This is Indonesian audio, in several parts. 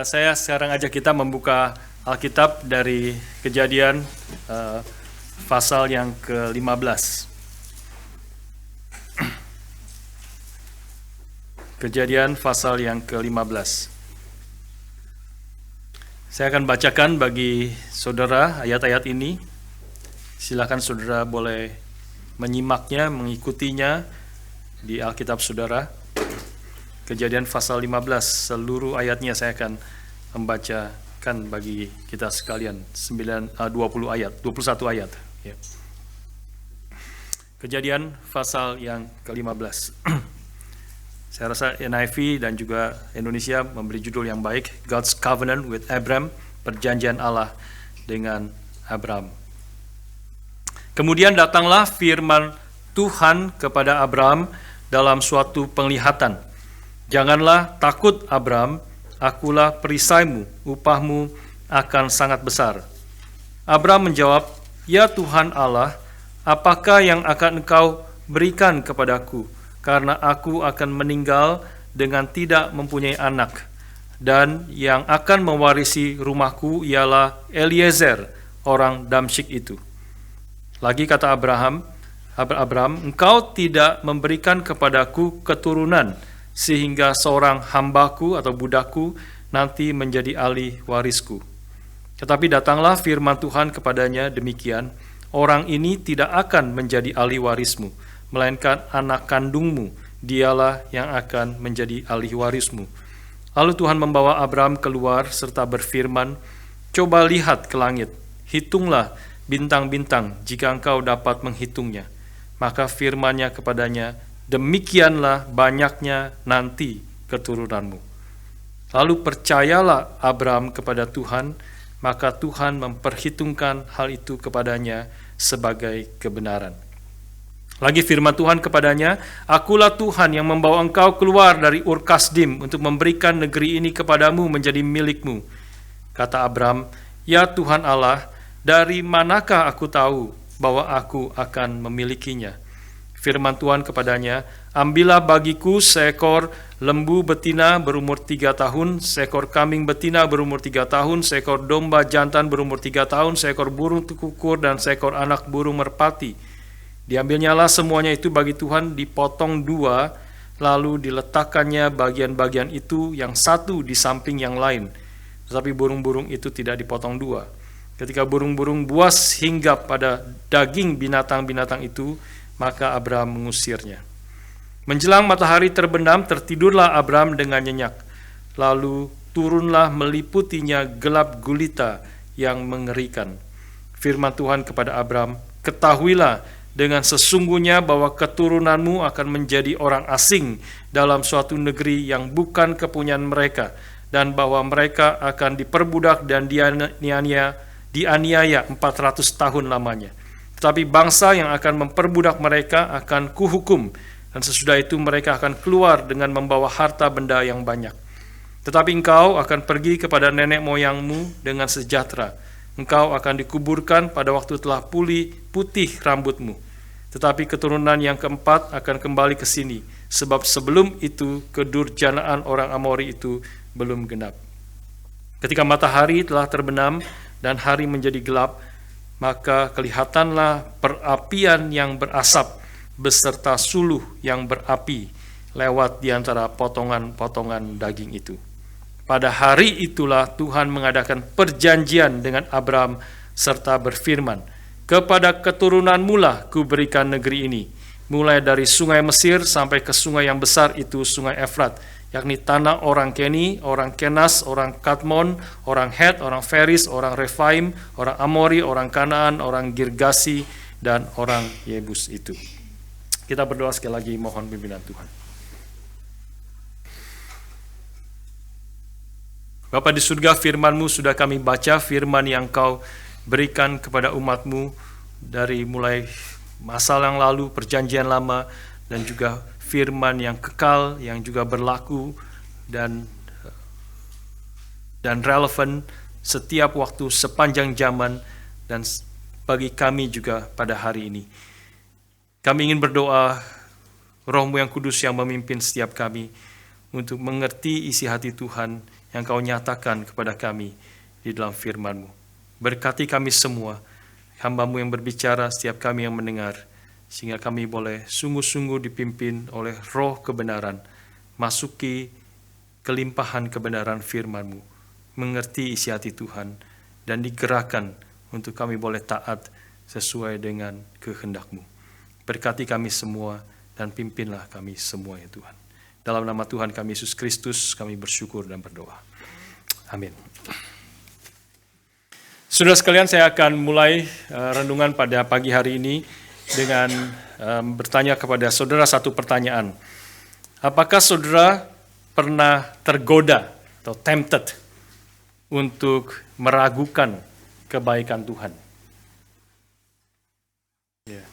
Saya sekarang ajak kita membuka Alkitab dari Kejadian pasal yang ke-15. Kejadian pasal yang ke-15. Saya akan bacakan bagi saudara ayat-ayat ini. Silakan saudara boleh menyimaknya, mengikutinya di Alkitab saudara. Kejadian pasal 15, seluruh ayatnya saya akan membacakan bagi kita sekalian, 21 ayat. Ya. Kejadian pasal yang ke-15. Saya rasa NIV dan juga Indonesia memberi judul yang baik, God's Covenant with Abram, perjanjian Allah dengan Abram. Kemudian datanglah firman Tuhan kepada Abram dalam suatu penglihatan. Janganlah takut Abram, akulah perisaimu, upahmu akan sangat besar. Abram menjawab, ya Tuhan Allah, apakah yang akan engkau berikan kepadaku? Karena aku akan meninggal dengan tidak mempunyai anak. Dan yang akan mewarisi rumahku ialah Eliezer, orang Damsyik itu. Lagi kata Abram, engkau tidak memberikan kepadaku keturunan, sehingga seorang hambaku atau budakku nanti menjadi ahli warisku. Tetapi datanglah firman Tuhan kepadanya demikian, orang ini tidak akan menjadi ahli warismu, melainkan anak kandungmu, dialah yang akan menjadi ahli warismu. Lalu Tuhan membawa Abram keluar serta berfirman, coba lihat ke langit, hitunglah bintang-bintang jika engkau dapat menghitungnya. Maka firman-Nya kepadanya, demikianlah banyaknya nanti keturunanmu. Lalu percayalah Abram kepada Tuhan, maka Tuhan memperhitungkan hal itu kepadanya sebagai kebenaran. Lagi firman Tuhan kepadanya, akulah Tuhan yang membawa engkau keluar dari Ur Kasdim untuk memberikan negeri ini kepadamu menjadi milikmu. Kata Abram, ya Tuhan Allah, dari manakah aku tahu bahwa aku akan memilikinya? Firman Tuhan kepadanya, ambillah bagiku seekor lembu betina berumur 3 tahun, seekor kambing betina berumur 3 tahun, seekor domba jantan berumur 3 tahun, seekor burung kukur, dan seekor anak burung merpati. Diambilnyalah semuanya itu bagi Tuhan, dipotong 2, lalu diletakkannya bagian-bagian itu yang satu di samping yang lain. Tetapi burung-burung itu tidak dipotong 2. Ketika burung-burung buas hinggap pada daging binatang-binatang itu, maka Abram mengusirnya. Menjelang matahari terbenam, tertidurlah Abram dengan nyenyak. Lalu turunlah meliputinya gelap gulita yang mengerikan. Firman Tuhan kepada Abram, ketahuilah dengan sesungguhnya bahwa keturunanmu akan menjadi orang asing dalam suatu negeri yang bukan kepunyaan mereka, dan bahwa mereka akan diperbudak dan dianiaya 400 tahun lamanya. Tetapi bangsa yang akan memperbudak mereka akan kuhukum, dan sesudah itu mereka akan keluar dengan membawa harta benda yang banyak. Tetapi engkau akan pergi kepada nenek moyangmu dengan sejahtera. Engkau akan dikuburkan pada waktu telah putih rambutmu. Tetapi keturunan yang keempat akan kembali ke sini, sebab sebelum itu kedurjanaan orang Amori itu belum genap. Ketika matahari telah terbenam dan hari menjadi gelap, maka kelihatanlah perapian yang berasap beserta suluh yang berapi lewat di antara potongan-potongan daging itu. Pada hari itulah Tuhan mengadakan perjanjian dengan Abram serta berfirman, kepada keturunanmu lah kuberikan negeri ini, mulai dari sungai Mesir sampai ke sungai yang besar itu, sungai Efrat, yakni tanah orang Keni, orang Kenas, orang Kadmon, orang Het, orang Feris, orang Refaim, orang Amori, orang Kanaan, orang Girgasi, dan orang Yebus itu. Kita berdoa sekali lagi, mohon pimpinan Tuhan. Bapa di surga, firman-Mu sudah kami baca, firman yang Kau berikan kepada umat-Mu dari mulai masa yang lalu, perjanjian lama, dan juga firman yang kekal, yang juga berlaku dan relevan setiap waktu sepanjang zaman dan bagi kami juga pada hari ini. Kami ingin berdoa, Roh-Mu yang kudus yang memimpin setiap kami, untuk mengerti isi hati Tuhan yang Kau nyatakan kepada kami di dalam firman-Mu. Berkati kami semua, hamba-Mu yang berbicara, setiap kami yang mendengar, sehingga kami boleh sungguh-sungguh dipimpin oleh roh kebenaran, masuki kelimpahan kebenaran firman-Mu, mengerti isi hati Tuhan, dan digerakkan untuk kami boleh taat sesuai dengan kehendak-Mu. Berkati kami semua dan pimpinlah kami semua ya Tuhan. Dalam nama Tuhan kami Yesus Kristus kami bersyukur dan berdoa. Amin. Saudara sekalian, saya akan mulai renungan pada pagi hari ini dengan bertanya kepada saudara satu pertanyaan. Apakah saudara pernah tergoda atau tempted untuk meragukan kebaikan Tuhan? Ya.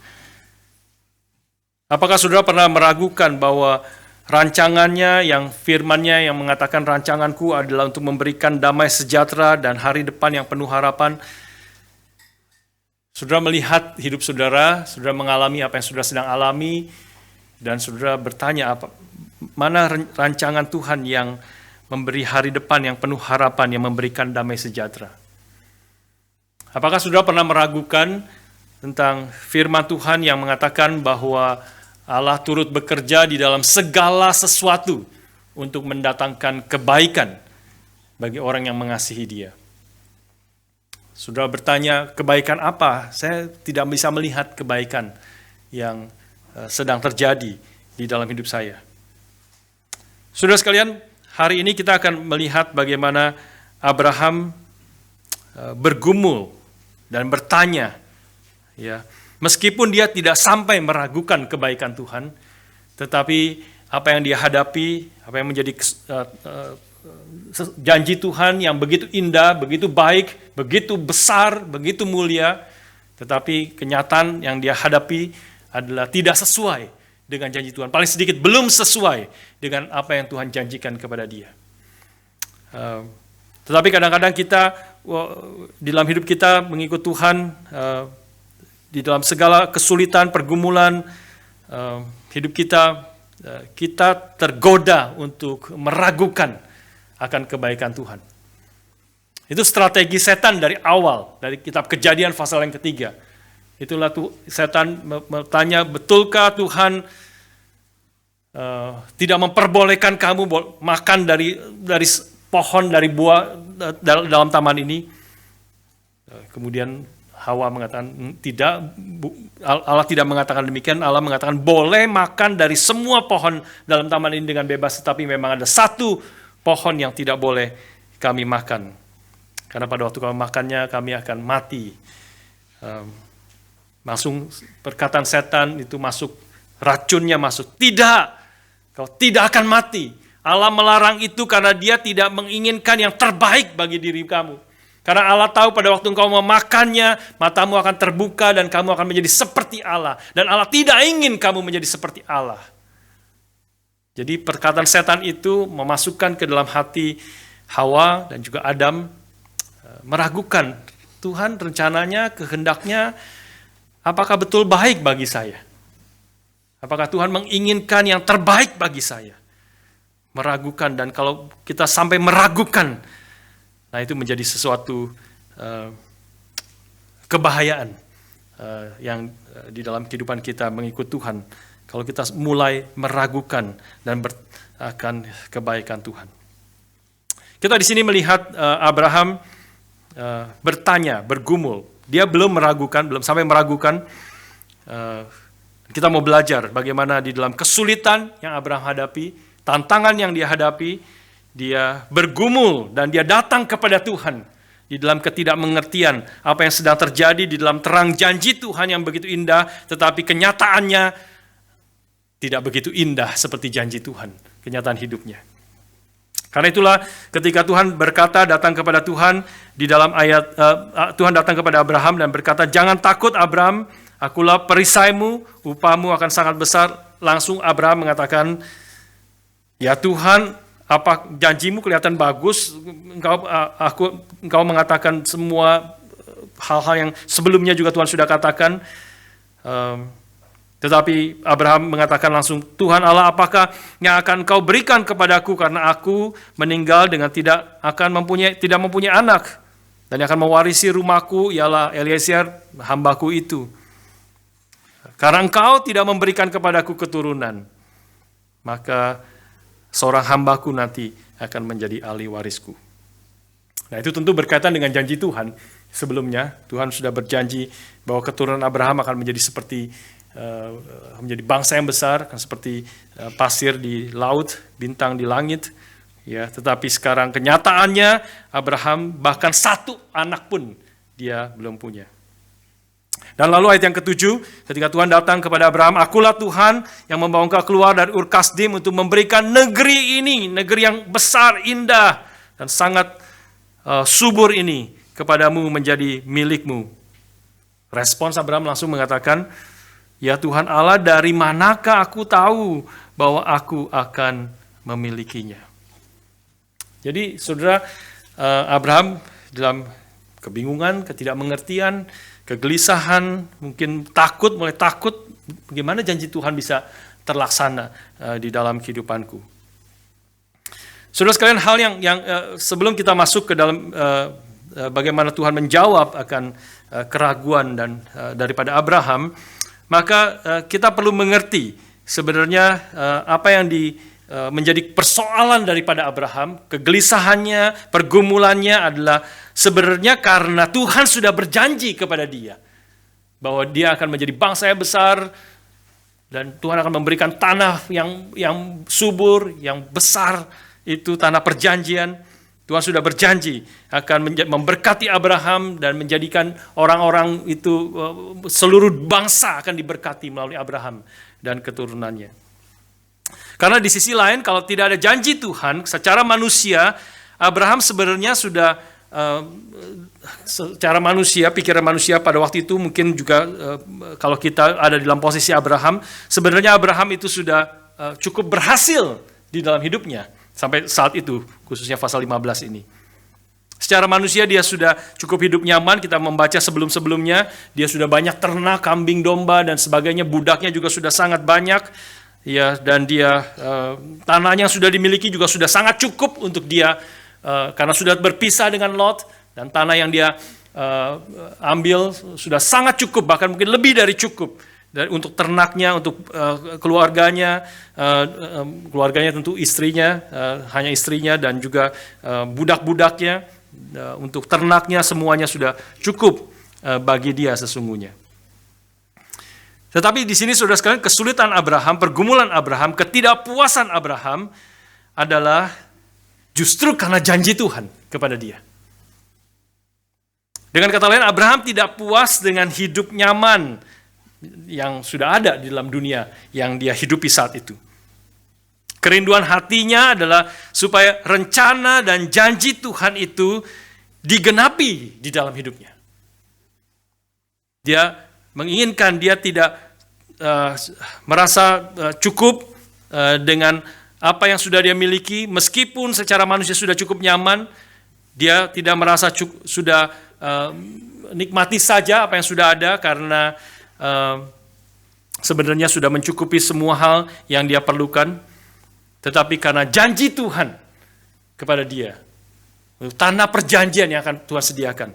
Apakah saudara pernah meragukan bahwa rancangannya, yang firman-Nya yang mengatakan rancanganku adalah untuk memberikan damai sejahtera dan hari depan yang penuh harapan? Saudara melihat hidup saudara mengalami apa yang saudara sedang alami, dan saudara bertanya, mana rancangan Tuhan yang memberi hari depan yang penuh harapan, yang memberikan damai sejahtera? Apakah saudara pernah meragukan tentang firman Tuhan yang mengatakan bahwa Allah turut bekerja di dalam segala sesuatu untuk mendatangkan kebaikan bagi orang yang mengasihi Dia? Saudara bertanya, kebaikan apa? Saya tidak bisa melihat kebaikan yang sedang terjadi di dalam hidup saya. Saudara sekalian, hari ini kita akan melihat bagaimana Abraham bergumul dan bertanya, ya, meskipun dia tidak sampai meragukan kebaikan Tuhan, tetapi apa yang dia hadapi, apa yang menjadi janji Tuhan yang begitu indah, begitu baik, begitu besar, begitu mulia, tetapi kenyataan yang dia hadapi adalah tidak sesuai dengan janji Tuhan. Paling sedikit belum sesuai dengan apa yang Tuhan janjikan kepada dia. Tetapi kadang-kadang kita di dalam hidup kita mengikut Tuhan, di dalam segala kesulitan, pergumulan hidup kita, kita tergoda untuk meragukan akan kebaikan Tuhan. Itu strategi setan dari awal, dari kitab Kejadian pasal yang ketiga. Itulah setan bertanya, betulkah Tuhan tidak memperbolehkan kamu makan dari pohon, dari buah dalam taman ini? Kemudian Hawa mengatakan tidak, Allah tidak mengatakan demikian. Allah mengatakan boleh makan dari semua pohon dalam taman ini dengan bebas, tetapi memang ada satu pohon yang tidak boleh kami makan, karena pada waktu kami makannya kami akan mati. Langsung perkataan setan itu masuk, racunnya masuk. Tidak, kau tidak akan mati. Allah melarang itu karena Dia tidak menginginkan yang terbaik bagi diri kamu. Karena Allah tahu pada waktu engkau memakannya, matamu akan terbuka dan kamu akan menjadi seperti Allah. Dan Allah tidak ingin kamu menjadi seperti Allah. Jadi perkataan setan itu memasukkan ke dalam hati Hawa dan juga Adam, meragukan Tuhan rencananya, kehendaknya, apakah betul baik bagi saya? Apakah Tuhan menginginkan yang terbaik bagi saya? Meragukan, dan kalau kita sampai meragukan, nah itu menjadi sesuatu kebahayaan yang di dalam kehidupan kita mengikut Tuhan. Kalau kita mulai meragukan dan akan kebaikan Tuhan. Kita di sini melihat Abraham bertanya, bergumul. Dia belum sampai meragukan. Kita mau belajar bagaimana di dalam kesulitan yang Abraham hadapi, tantangan yang dia hadapi, dia bergumul dan dia datang kepada Tuhan di dalam ketidakmengertian apa yang sedang terjadi, di dalam terang janji Tuhan yang begitu indah, tetapi kenyataannya tidak begitu indah seperti janji Tuhan, kenyataan hidupnya. Karena itulah ketika Tuhan berkata, datang kepada Tuhan di dalam ayat, Tuhan datang kepada Abraham dan berkata, jangan takut Abraham, akulah perisaimu, upahmu akan sangat besar. Langsung Abraham mengatakan, ya Tuhan, apa janjimu kelihatan bagus, engkau mengatakan semua hal-hal yang sebelumnya juga Tuhan sudah katakan, Tetapi Abraham mengatakan langsung, Tuhan Allah, apakah yang akan kau berikan kepadaku karena aku meninggal dengan tidak mempunyai anak, dan yang akan mewarisi rumahku ialah Eliezer hambaku itu. Karena engkau tidak memberikan kepadaku keturunan, maka seorang hambaku nanti akan menjadi ahli warisku. Nah, itu tentu berkaitan dengan janji Tuhan. Sebelumnya Tuhan sudah berjanji bahwa keturunan Abraham akan menjadi bangsa yang besar, kan seperti pasir di laut, bintang di langit. Ya, tetapi sekarang kenyataannya Abraham bahkan satu anak pun dia belum punya. Dan lalu ayat yang ke-7, ketika Tuhan datang kepada Abraham, akulah Tuhan yang membawa engkau keluar dari Ur Kasdim untuk memberikan negeri ini, negeri yang besar, indah, dan sangat subur ini kepadamu menjadi milikmu. Respons Abraham langsung mengatakan, ya Tuhan Allah, dari manakah aku tahu bahwa aku akan memilikinya? Jadi saudara, Abraham dalam kebingungan, ketidakmengertian, kegelisahan, mungkin mulai takut, bagaimana janji Tuhan bisa terlaksana di dalam kehidupanku. Saudara sekalian, hal yang sebelum kita masuk ke dalam bagaimana Tuhan menjawab akan keraguan dan daripada Abraham, maka kita perlu mengerti sebenarnya apa yang menjadi persoalan daripada Abraham, kegelisahannya, pergumulannya adalah sebenarnya karena Tuhan sudah berjanji kepada dia bahwa dia akan menjadi bangsa yang besar dan Tuhan akan memberikan tanah yang subur, yang besar, itu tanah perjanjian. Tuhan sudah berjanji akan memberkati Abraham dan menjadikan orang-orang itu, seluruh bangsa akan diberkati melalui Abraham dan keturunannya. Karena di sisi lain, kalau tidak ada janji Tuhan, secara manusia, Abraham sebenarnya sudah, secara manusia, pikiran manusia pada waktu itu mungkin juga kalau kita ada di dalam posisi Abraham, sebenarnya Abraham itu sudah cukup berhasil di dalam hidupnya. Sampai saat itu, khususnya pasal 15 ini. Secara manusia dia sudah cukup hidup nyaman, kita membaca sebelum-sebelumnya, dia sudah banyak ternak, kambing, domba, dan sebagainya, budaknya juga sudah sangat banyak, ya, dan dia tanahnya sudah dimiliki juga sudah sangat cukup untuk dia, karena sudah berpisah dengan Lot, dan tanah yang dia ambil sudah sangat cukup, bahkan mungkin lebih dari cukup. Dan untuk ternaknya, untuk keluarganya tentu istrinya, hanya istrinya dan juga budak-budaknya, untuk ternaknya semuanya sudah cukup bagi dia sesungguhnya. Tetapi di sini saudara sekalian, kesulitan Abraham, pergumulan Abraham, ketidakpuasan Abraham adalah justru karena janji Tuhan kepada dia. Dengan kata lain, Abraham tidak puas dengan hidup nyaman yang sudah ada di dalam dunia yang dia hidupi saat itu. Kerinduan hatinya adalah supaya rencana dan janji Tuhan itu digenapi di dalam hidupnya. Dia menginginkan, dia tidak merasa cukup dengan apa yang sudah dia miliki, meskipun secara manusia sudah cukup nyaman, dia tidak merasa sudah nikmati saja apa yang sudah ada karena sebenarnya sudah mencukupi semua hal yang dia perlukan. Tetapi karena janji Tuhan kepada dia, tanah perjanjian yang akan Tuhan sediakan,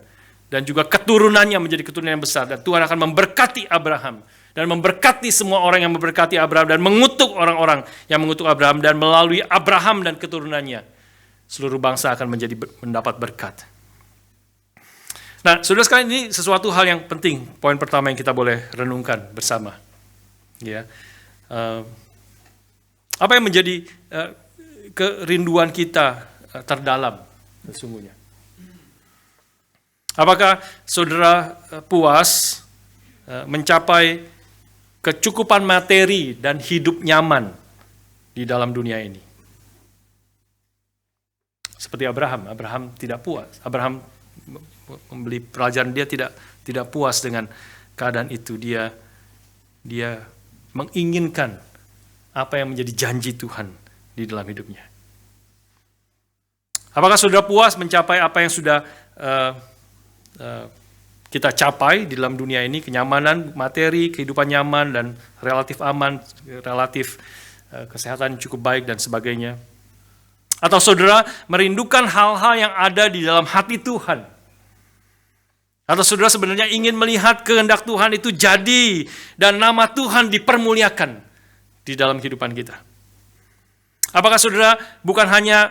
dan juga keturunannya menjadi keturunan yang besar, dan Tuhan akan memberkati Abraham dan memberkati semua orang yang memberkati Abraham dan mengutuk orang-orang yang mengutuk Abraham, dan melalui Abraham dan keturunannya seluruh bangsa akan mendapat berkat. Nah, saudara sekalian, ini sesuatu hal yang penting, poin pertama yang kita boleh renungkan bersama. Ya, apa yang menjadi kerinduan kita terdalam sesungguhnya? Apakah saudara puas mencapai kecukupan materi dan hidup nyaman di dalam dunia ini? Seperti Abraham tidak puas. Abraham membeli pelajaran, dia tidak puas dengan keadaan itu. Dia menginginkan apa yang menjadi janji Tuhan di dalam hidupnya. Apakah saudara puas mencapai apa yang sudah kita capai di dalam dunia ini, kenyamanan materi, kehidupan nyaman dan relatif aman, relatif kesehatan cukup baik dan sebagainya. Atau saudara merindukan hal-hal yang ada di dalam hati Tuhan. Atau saudara sebenarnya ingin melihat kehendak Tuhan itu jadi dan nama Tuhan dipermuliakan di dalam kehidupan kita. Apakah saudara bukan hanya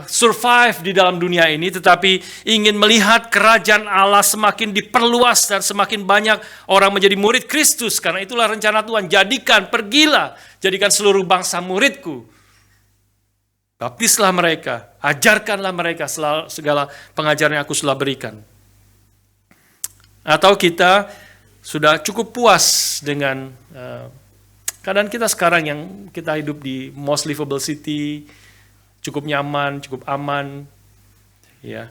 survive di dalam dunia ini, tetapi ingin melihat kerajaan Allah semakin diperluas dan semakin banyak orang menjadi murid Kristus? Karena itulah rencana Tuhan, pergilah, jadikan seluruh bangsa muridku. Baptislah mereka, ajarkanlah mereka segala pengajaran yang aku telah berikan. Atau kita sudah cukup puas dengan keadaan kita sekarang yang kita hidup di most livable city, cukup nyaman, cukup aman, ya.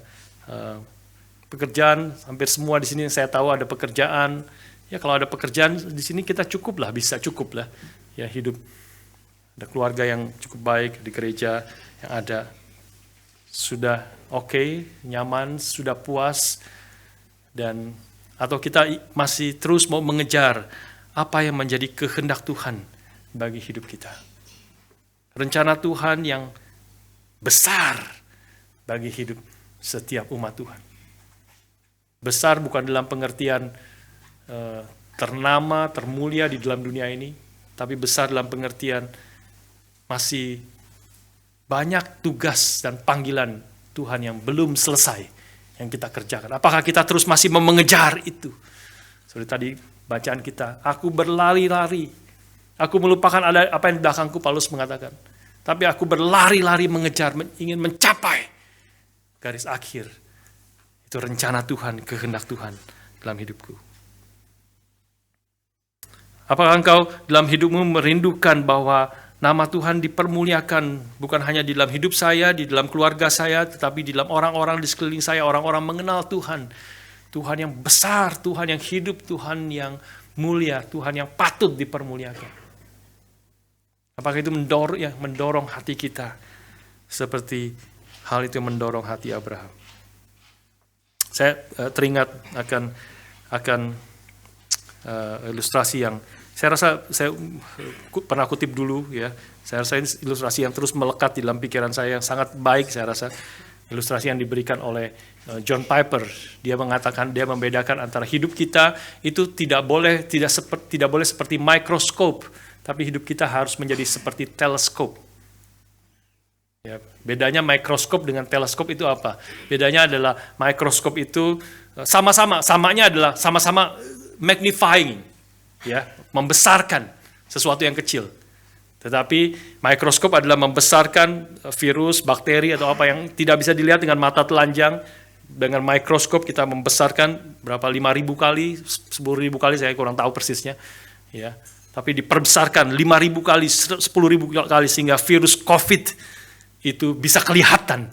Pekerjaan hampir semua di sini saya tahu ada pekerjaan. Ya kalau ada pekerjaan di sini kita bisa cukup lah, ya hidup. Ada keluarga yang cukup baik di gereja yang ada, sudah oke, nyaman, sudah puas, dan atau kita masih terus mau mengejar apa yang menjadi kehendak Tuhan bagi hidup kita. Rencana Tuhan yang besar bagi hidup setiap umat Tuhan. Besar bukan dalam pengertian ternama, termulia di dalam dunia ini, tapi besar dalam pengertian masih banyak tugas dan panggilan Tuhan yang belum selesai yang kita kerjakan. Apakah kita terus masih mengejar itu? Seperti tadi bacaan kita, aku berlari-lari. Aku melupakan ada apa yang di belakangku, Paulus mengatakan. Tapi aku berlari-lari mengejar, ingin mencapai garis akhir. Itu rencana Tuhan, kehendak Tuhan dalam hidupku. Apakah engkau dalam hidupmu merindukan bahwa nama Tuhan dipermuliakan bukan hanya di dalam hidup saya, di dalam keluarga saya, tetapi di dalam orang-orang di sekeliling saya, orang-orang mengenal Tuhan. Tuhan yang besar, Tuhan yang hidup, Tuhan yang mulia, Tuhan yang patut dipermuliakan. Apakah itu mendorong hati kita seperti hal itu mendorong hati Abraham? Saya teringat akan ilustrasi yang saya rasa saya pernah kutip dulu, ya. Saya rasa ini ilustrasi yang terus melekat di dalam pikiran saya yang sangat baik. Saya rasa ilustrasi yang diberikan oleh John Piper. Dia mengatakan, dia membedakan antara hidup kita itu tidak boleh seperti mikroskop, tapi hidup kita harus menjadi seperti teleskop. Ya, bedanya mikroskop dengan teleskop itu apa? Bedanya adalah mikroskop itu samanya adalah sama-sama magnifying, ya, membesarkan sesuatu yang kecil. Tetapi mikroskop adalah membesarkan virus, bakteri atau apa yang tidak bisa dilihat dengan mata telanjang. Dengan mikroskop kita membesarkan berapa 5.000 kali, 10.000 kali, saya kurang tahu persisnya, ya. Tapi diperbesarkan 5.000 kali, 10.000 kali sehingga virus COVID itu bisa kelihatan.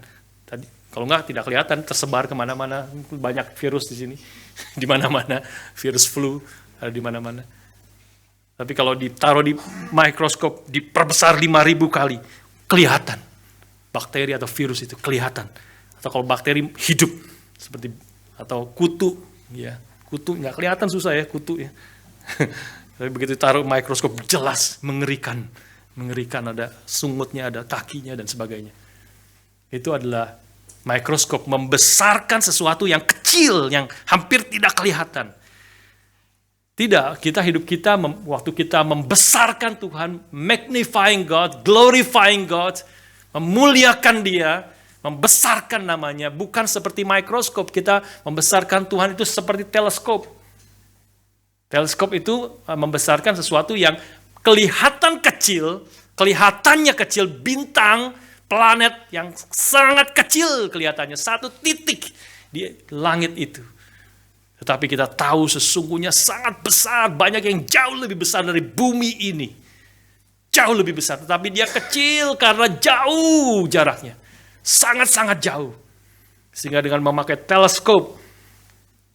Tadi kalau enggak tidak kelihatan, tersebar kemana-mana, banyak virus di sini, di mana-mana, virus flu ada di mana-mana. Tapi kalau ditaruh di mikroskop, diperbesar 5.000 kali, kelihatan. Bakteri atau virus itu kelihatan. Atau kalau bakteri hidup, seperti atau kutu, ya. Kutu nggak kelihatan, susah ya, kutu ya. Tapi begitu taruh mikroskop, jelas, mengerikan. Mengerikan, ada sungutnya, ada kakinya, dan sebagainya. Itu adalah mikroskop, membesarkan sesuatu yang kecil, yang hampir tidak kelihatan. Tidak, hidup kita, waktu kita membesarkan Tuhan, magnifying God, glorifying God, memuliakan Dia, membesarkan namanya, bukan seperti mikroskop, kita membesarkan Tuhan itu seperti teleskop. Teleskop itu membesarkan sesuatu yang kelihatan kecil, kelihatannya kecil, bintang, planet yang sangat kecil kelihatannya, satu titik di langit itu. Tetapi kita tahu sesungguhnya sangat besar, banyak yang jauh lebih besar dari bumi ini. Jauh lebih besar, tetapi dia kecil karena jauh jaraknya. Sangat-sangat jauh. Sehingga dengan memakai teleskop,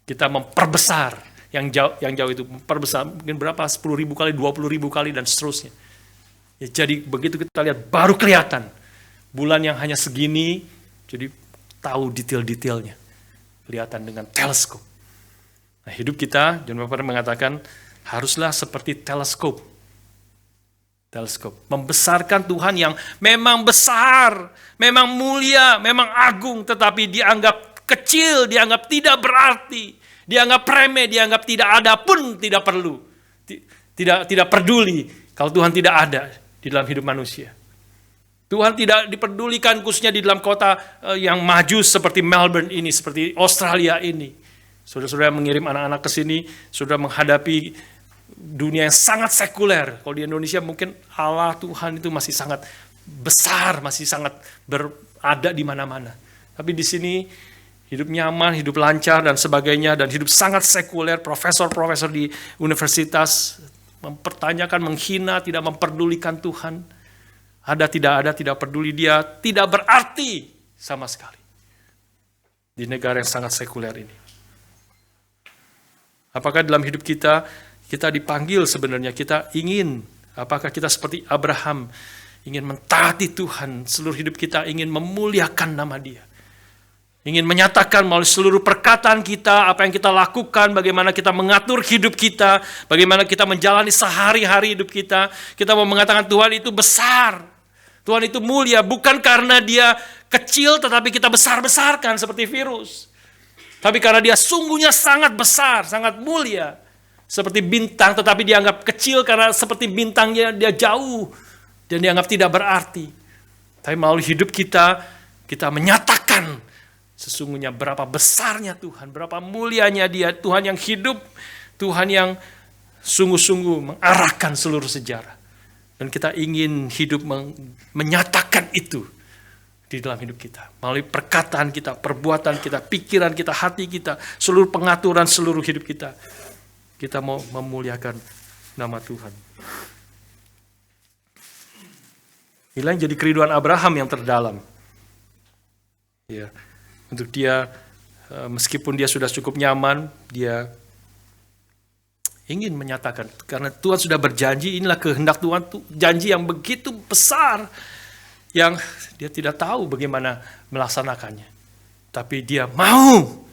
kita memperbesar yang jauh itu. Memperbesar mungkin berapa, 10.000 kali, 20.000 kali, dan seterusnya. Ya, jadi begitu kita lihat, baru kelihatan. Bulan yang hanya segini, jadi tahu detail-detailnya. Kelihatan dengan teleskop. Nah, hidup kita, John Piper mengatakan, haruslah seperti teleskop. Teleskop. Membesarkan Tuhan yang memang besar, memang mulia, memang agung, tetapi dianggap kecil, dianggap tidak berarti, dianggap remeh, dianggap tidak ada pun tidak perlu. Tidak peduli kalau Tuhan tidak ada di dalam hidup manusia. Tuhan tidak diperdulikan khususnya di dalam kota yang maju seperti Melbourne ini, seperti Australia ini. Saudara-saudara mengirim anak-anak ke sini, saudara menghadapi dunia yang sangat sekuler. Kalau di Indonesia mungkin Allah Tuhan itu masih sangat besar, masih sangat berada di mana-mana. Tapi di sini hidup nyaman, hidup lancar dan sebagainya, dan hidup sangat sekuler. Profesor-profesor di universitas mempertanyakan, menghina, tidak memperdulikan Tuhan. Ada, tidak peduli dia, tidak berarti sama sekali. Di negara yang sangat sekuler ini. Apakah dalam hidup kita dipanggil sebenarnya, kita ingin, apakah kita seperti Abraham, ingin mentaati Tuhan, seluruh hidup kita ingin memuliakan nama Dia. Ingin menyatakan melalui seluruh perkataan kita, apa yang kita lakukan, bagaimana kita mengatur hidup kita, bagaimana kita menjalani sehari-hari hidup kita. Kita mau mengatakan Tuhan itu besar, Tuhan itu mulia, bukan karena Dia kecil tetapi kita besar-besarkan seperti virus. Tapi karena Dia sungguhnya sangat besar, sangat mulia. Seperti bintang tetapi dianggap kecil karena seperti bintangnya Dia jauh dan dianggap tidak berarti. Tapi melalui hidup kita menyatakan sesungguhnya berapa besarnya Tuhan, berapa mulianya Dia, Tuhan yang hidup, Tuhan yang sungguh-sungguh mengarahkan seluruh sejarah. Dan kita ingin hidup menyatakan itu di dalam hidup kita. Melalui perkataan kita, perbuatan kita, pikiran kita, hati kita, seluruh pengaturan seluruh hidup kita. Kita mau memuliakan nama Tuhan. Inilah yang jadi kerinduan Abraham yang terdalam. Ya. Untuk dia, meskipun dia sudah cukup nyaman, dia ingin menyatakan. Karena Tuhan sudah berjanji, inilah kehendak Tuhan, janji yang begitu besar, yang dia tidak tahu bagaimana melaksanakannya. Tapi dia mau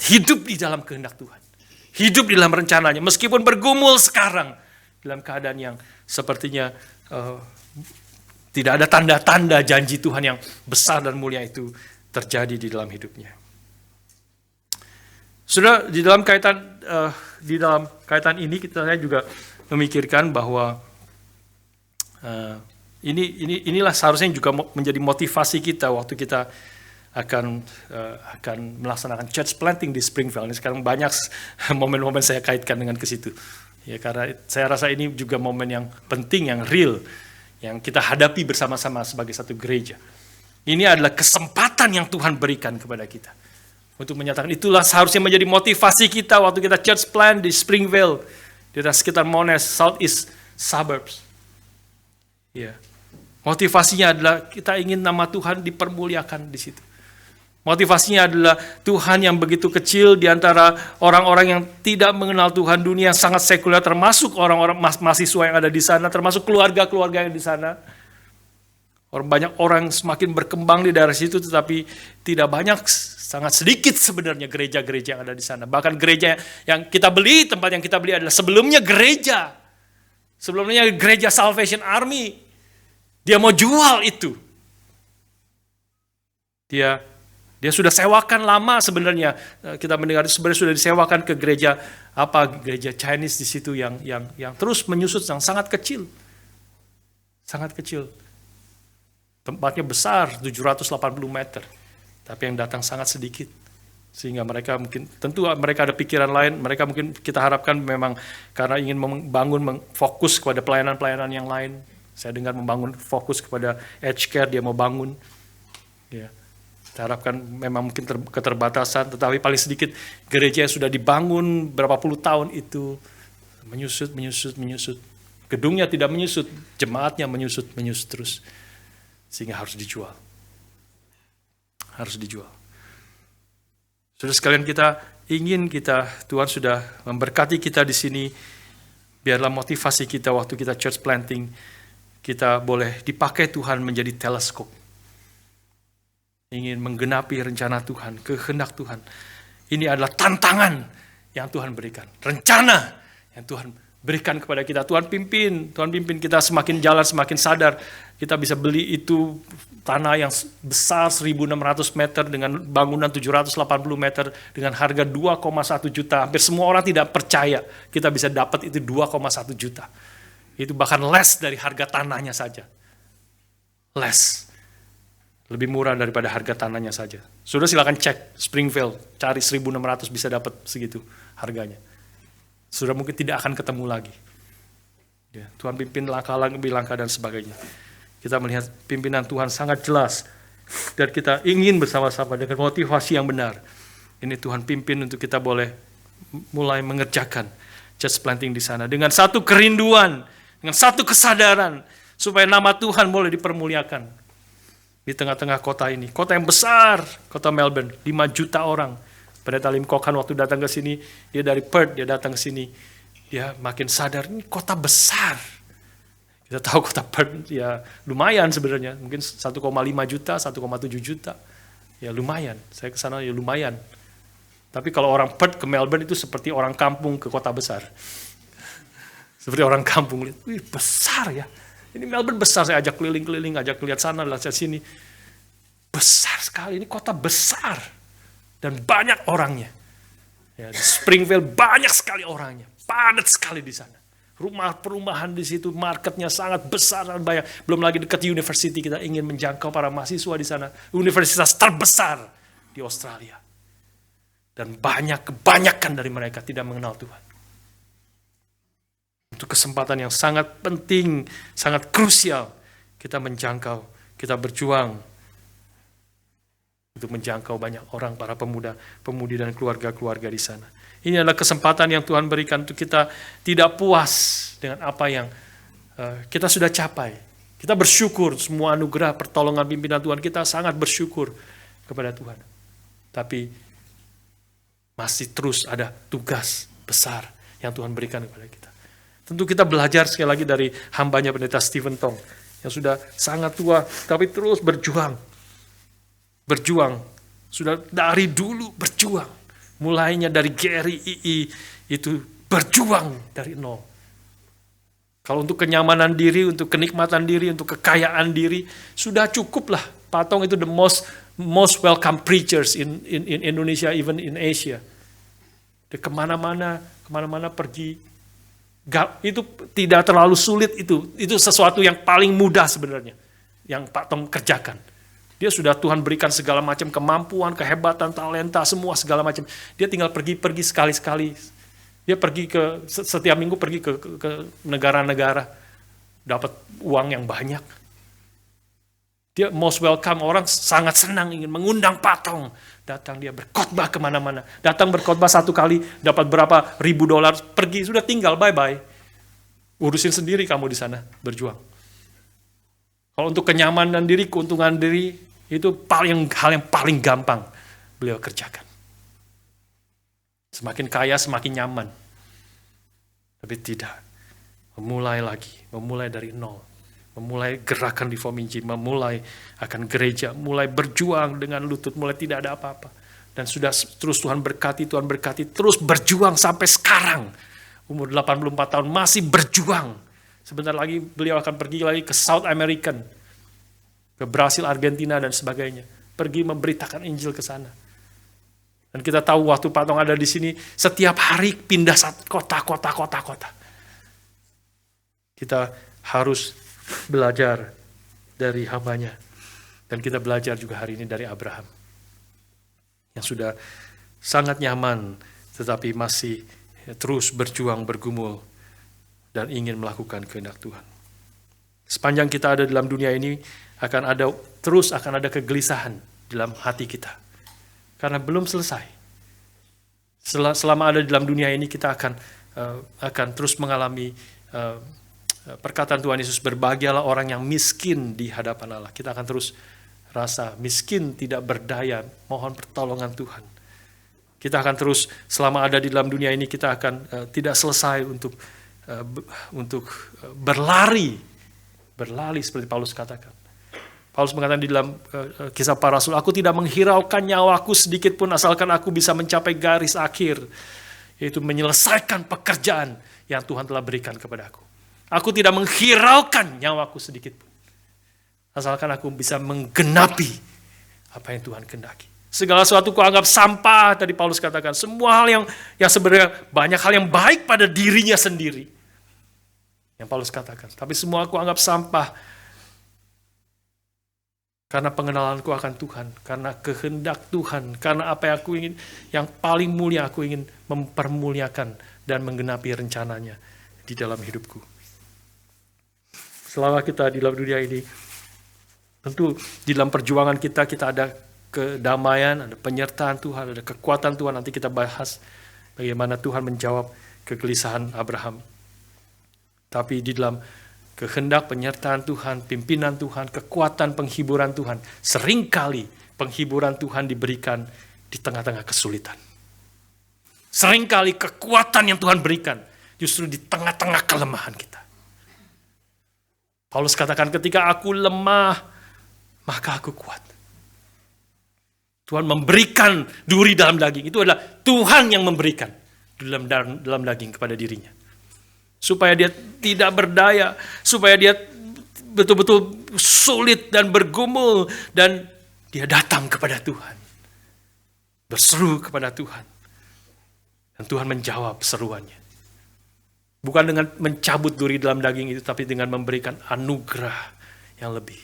hidup di dalam kehendak Tuhan. Hidup di dalam rencananya, meskipun bergumul sekarang, dalam keadaan yang sepertinya tidak ada tanda-tanda janji Tuhan yang besar dan mulia itu terjadi di dalam hidupnya. Sudah di dalam kaitan ini saya juga memikirkan bahwa inilah seharusnya juga menjadi motivasi kita waktu kita akan melaksanakan church planting di Springville. Ini sekarang banyak momen-momen saya kaitkan dengan ke situ. Ya, karena saya rasa ini juga momen yang penting, yang real, yang kita hadapi bersama-sama sebagai satu gereja. Ini adalah kesempatan yang Tuhan berikan kepada kita untuk menyatakan itulah seharusnya menjadi motivasi kita waktu kita church plant di Springville, di sekitar Monash, Southeast Suburbs. Ya. Motivasinya adalah kita ingin nama Tuhan dipermuliakan di situ. Motivasinya adalah Tuhan yang begitu kecil di antara orang-orang yang tidak mengenal Tuhan, dunia yang sangat sekuler, termasuk orang-orang mahasiswa yang ada di sana, termasuk keluarga-keluarga yang di sana. Banyak orang semakin berkembang di daerah situ, tetapi tidak banyak, sangat sedikit sebenarnya gereja-gereja yang ada di sana. Bahkan gereja yang kita beli, tempat yang kita beli adalah sebelumnya gereja Salvation Army. Dia mau jual itu. Dia sudah sewakan lama sebenarnya. Kita mendengar sebenarnya sudah disewakan ke gereja Chinese di situ yang terus menyusut, yang sangat kecil. Sangat kecil. Tempatnya besar, 780 meter. Tapi yang datang sangat sedikit. Sehingga mereka mungkin, tentu mereka ada pikiran lain, mereka mungkin kita harapkan memang karena ingin membangun, fokus kepada pelayanan-pelayanan yang lain. Saya dengar membangun fokus kepada Edge Care, dia mau bangun. Ya. Kita harapkan memang mungkin keterbatasan, tetapi paling sedikit gereja yang sudah dibangun berapa puluh tahun itu menyusut. Gedungnya tidak menyusut, jemaatnya menyusut terus. Sehingga harus dijual. Saudara sekalian, Tuhan sudah memberkati kita di sini. Biarlah motivasi kita waktu kita church planting, kita boleh dipakai Tuhan menjadi teleskop. Ingin menggenapi rencana Tuhan, kehendak Tuhan. Ini adalah tantangan yang Tuhan berikan. Rencana yang Tuhan berikan kepada kita. Tuhan pimpin kita semakin jalan, semakin sadar. Kita bisa beli itu tanah yang besar 1.600 meter dengan bangunan 780 meter dengan harga 2,1 juta. Hampir semua orang tidak percaya kita bisa dapat itu 2,1 juta. Itu bahkan less dari harga tanahnya saja. Less. Lebih murah daripada harga tanahnya saja. Sudah silakan cek Springfield, cari 1.600 bisa dapat segitu harganya. Sudah mungkin tidak akan ketemu lagi. Ya, Tuhan pimpin langkah demi langkah dan sebagainya. Kita melihat pimpinan Tuhan sangat jelas dan kita ingin bersama-sama dengan motivasi yang benar. Ini Tuhan pimpin untuk kita boleh mulai mengerjakan church planting di sana dengan satu kerinduan, dengan satu kesadaran supaya nama Tuhan boleh dipermuliakan. Di tengah-tengah kota ini, kota yang besar, kota Melbourne, 5 juta orang. Pendeta Lim Kok Han waktu datang ke sini, dia dari Perth, dia datang ke sini, dia makin sadar, ini kota besar. Kita tahu kota Perth, ya lumayan sebenarnya, mungkin 1,5 juta, 1,7 juta, ya lumayan. Saya ke sana ya lumayan. Tapi kalau orang Perth ke Melbourne itu seperti orang kampung ke kota besar. Seperti orang kampung, lihat, wih besar ya. Ini Melbourne besar, saya ajak keliling-keliling, ajak lihat sana, lihat sini. Besar sekali, ini kota besar. Dan banyak orangnya. Ya, di Springfield banyak sekali orangnya. Padat sekali di sana. Rumah perumahan di situ, marketnya sangat besar dan banyak. Belum lagi dekat university, kita ingin menjangkau para mahasiswa di sana. Universitas terbesar di Australia. Dan kebanyakan dari mereka tidak mengenal Tuhan. Untuk kesempatan yang sangat penting, sangat krusial, kita menjangkau, kita berjuang untuk menjangkau banyak orang, para pemuda-pemudi dan keluarga-keluarga di sana. Ini adalah kesempatan yang Tuhan berikan untuk kita tidak puas dengan apa yang kita sudah capai. Kita bersyukur semua anugerah pertolongan pimpinan Tuhan, kita sangat bersyukur kepada Tuhan. Tapi masih terus ada tugas besar yang Tuhan berikan kepada kita. Tentu kita belajar sekali lagi dari hambanya pendeta Stephen Tong yang sudah sangat tua tapi terus berjuang. Sudah dari dulu berjuang. Mulainya dari Gary II itu berjuang dari nol. Kalau untuk kenyamanan diri, untuk kenikmatan diri, untuk kekayaan diri sudah cukuplah. Pak Tong itu the most welcome preachers in Indonesia, even in Asia. Dia kemana-mana pergi. Itu tidak terlalu sulit itu sesuatu yang paling mudah sebenarnya yang Pak Tong kerjakan. Dia sudah Tuhan berikan segala macam kemampuan, kehebatan, talenta, semua segala macam. Dia tinggal pergi sekali-sekali. Dia pergi setiap minggu pergi ke negara-negara, dapat uang yang banyak. Dia most welcome, orang sangat senang ingin mengundang Pak Tong. Datang dia berkhotbah kemana-mana. Datang berkhotbah 1 kali, dapat berapa ribu dolar, pergi, sudah tinggal, bye-bye. Urusin sendiri kamu di sana, berjuang. Kalau untuk kenyamanan diri, keuntungan diri, itu hal yang paling gampang beliau kerjakan. Semakin kaya, semakin nyaman. Tapi tidak. Memulai dari nol. Memulai gerakan Reform Injil, memulai akan gereja, mulai berjuang dengan lutut, mulai tidak ada apa-apa. Dan sudah terus Tuhan berkati, terus berjuang sampai sekarang. Umur 84 tahun masih berjuang. Sebentar lagi beliau akan pergi lagi ke South American, ke Brasil, Argentina, dan sebagainya. Pergi memberitakan Injil ke sana. Dan kita tahu waktu Pak Tong ada di sini, setiap hari pindah kota. Kita harus belajar dari hambanya. Dan kita belajar juga hari ini dari Abraham. Yang sudah sangat nyaman, tetapi masih terus berjuang, bergumul, dan ingin melakukan kehendak Tuhan. Sepanjang kita ada dalam dunia ini, akan ada kegelisahan dalam hati kita. Karena belum selesai. Selama ada dalam dunia ini, kita akan terus mengalami perkataan Tuhan Yesus, berbahagialah orang yang miskin di hadapan Allah. Kita akan terus rasa miskin, tidak berdaya, mohon pertolongan Tuhan. Kita akan terus, selama ada di dalam dunia ini, kita akan tidak selesai untuk berlari seperti Paulus katakan. Paulus mengatakan di dalam Kisah Para Rasul, aku tidak menghiraukan nyawaku sedikit pun asalkan aku bisa mencapai garis akhir, yaitu menyelesaikan pekerjaan yang Tuhan telah berikan kepada aku. Aku tidak menghiraukan nyawaku sedikit pun asalkan aku bisa menggenapi apa yang Tuhan kehendaki. Segala sesuatu kuanggap sampah, tadi Paulus katakan. Semua hal yang sebenarnya banyak hal yang baik pada dirinya sendiri. Yang Paulus katakan. Tapi semua aku anggap sampah. Karena pengenalanku akan Tuhan. Karena kehendak Tuhan. Karena apa yang aku ingin, yang paling mulia aku ingin mempermuliakan dan menggenapi rencananya di dalam hidupku. Selama kita di dalam dunia ini, tentu di dalam perjuangan kita ada kedamaian, ada penyertaan Tuhan, ada kekuatan Tuhan. Nanti kita bahas bagaimana Tuhan menjawab kegelisahan Abraham. Tapi di dalam kehendak penyertaan Tuhan, pimpinan Tuhan, kekuatan penghiburan Tuhan, seringkali penghiburan Tuhan diberikan di tengah-tengah kesulitan. Seringkali kekuatan yang Tuhan berikan justru di tengah-tengah kelemahan kita. Paulus katakan, ketika aku lemah, maka aku kuat. Tuhan memberikan duri dalam daging. Itu adalah Tuhan yang memberikan dalam daging kepada dirinya. Supaya dia tidak berdaya. Supaya dia betul-betul sulit dan bergumul. Dan dia datang kepada Tuhan. Berseru kepada Tuhan. Dan Tuhan menjawab seruannya. Bukan dengan mencabut duri dalam daging itu, tapi dengan memberikan anugerah yang lebih.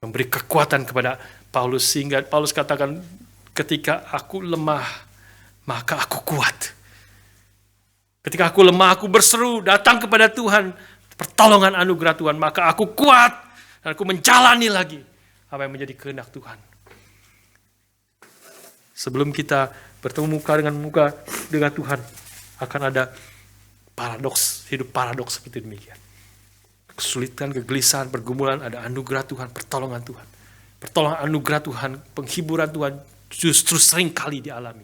Memberi kekuatan kepada Paulus, sehingga Paulus katakan, ketika aku lemah, maka aku kuat. Ketika aku lemah, aku berseru, datang kepada Tuhan, pertolongan anugerah Tuhan, maka aku kuat, dan aku menjalani lagi apa yang menjadi kehendak Tuhan. Sebelum kita bertemu muka dengan Tuhan, akan ada paradoks, hidup paradoks seperti demikian. Kesulitan, kegelisahan, pergumulan, ada anugerah Tuhan, pertolongan Tuhan. Pertolongan anugerah Tuhan, penghiburan Tuhan justru sering kali dialami.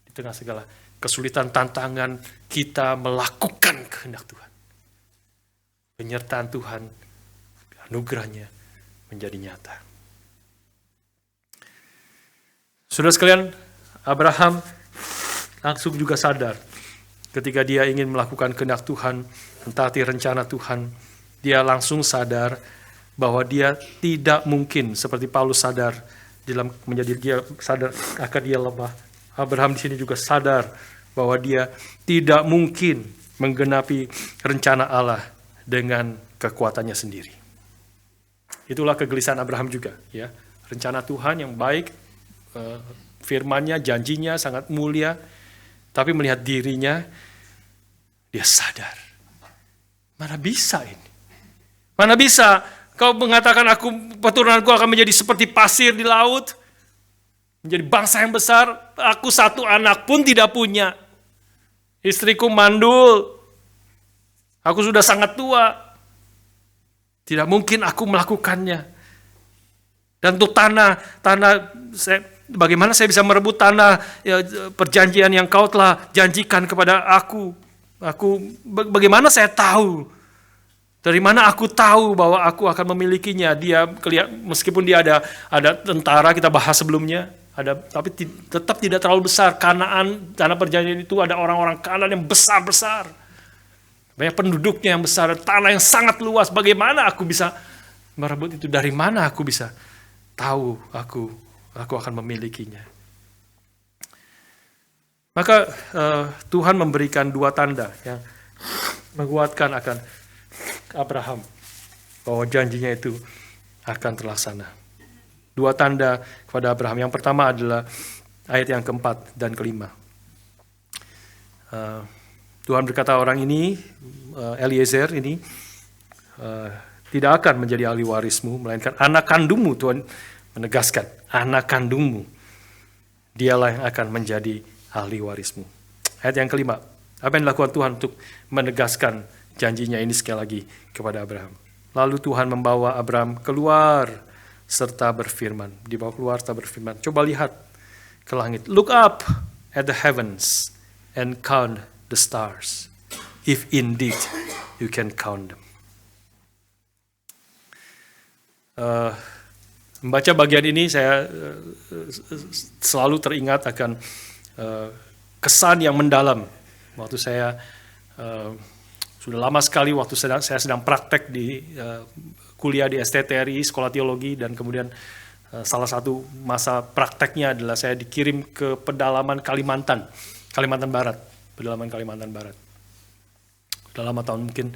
Di tengah segala kesulitan, tantangan, kita melakukan kehendak Tuhan. Penyertaan Tuhan, anugerahnya menjadi nyata. Saudara sekalian, Abraham langsung juga sadar ketika dia ingin melakukan kehendak Tuhan, mentaati rencana Tuhan, dia langsung sadar bahwa dia tidak mungkin, seperti Paulus sadar dalam menjadi dia sadar akan dia lemah. Abraham di sini juga sadar bahwa dia tidak mungkin menggenapi rencana Allah dengan kekuatannya sendiri. Itulah kegelisahan Abraham juga, ya. Rencana Tuhan yang baik, firman-Nya, janjinya sangat mulia, tapi melihat dirinya, dia sadar, mana bisa ini? Mana bisa kau mengatakan keturunanku akan menjadi seperti pasir di laut, menjadi bangsa yang besar. Aku satu anak pun tidak punya. Istriku mandul. Aku sudah sangat tua. Tidak mungkin aku melakukannya. Dan untuk tanah, bagaimana saya bisa merebut tanah perjanjian yang kau telah janjikan kepada aku? Bagaimana saya tahu? Dari mana aku tahu bahwa aku akan memilikinya? Dia meskipun dia ada tentara, kita bahas sebelumnya, tapi tetap tidak terlalu besar. Kanaan, tanah perjanjian itu ada orang-orang Kanaan yang besar-besar. Banyak penduduknya yang besar, tanah yang sangat luas. Bagaimana aku bisa merebut itu? Dari mana aku bisa tahu aku akan memilikinya? Maka Tuhan memberikan dua tanda yang menguatkan akan Abraham bahwa janjinya itu akan terlaksana. Dua tanda kepada Abraham. Yang pertama adalah ayat yang keempat dan kelima. Tuhan berkata, orang ini, Eliezer ini, tidak akan menjadi ahli warismu, melainkan anak kandungmu. Tuhan menegaskan, anak kandungmu, dialah yang akan menjadi ahli warismu. Ayat yang kelima, apa yang dilakukan Tuhan untuk menegaskan janjinya ini sekali lagi kepada Abraham. Lalu Tuhan membawa Abraham keluar serta berfirman. Dibawa keluar serta berfirman. Coba lihat ke langit. Look up at the heavens and count the stars. If indeed you can count them. Eh, Membaca bagian ini saya selalu teringat akan kesan yang mendalam waktu saya sudah lama sekali waktu saya sedang praktek di kuliah di STTRI, Sekolah Teologi, dan kemudian salah satu masa prakteknya adalah saya dikirim ke pedalaman Kalimantan Barat, pedalaman Kalimantan Barat. Sudah lama, tahun mungkin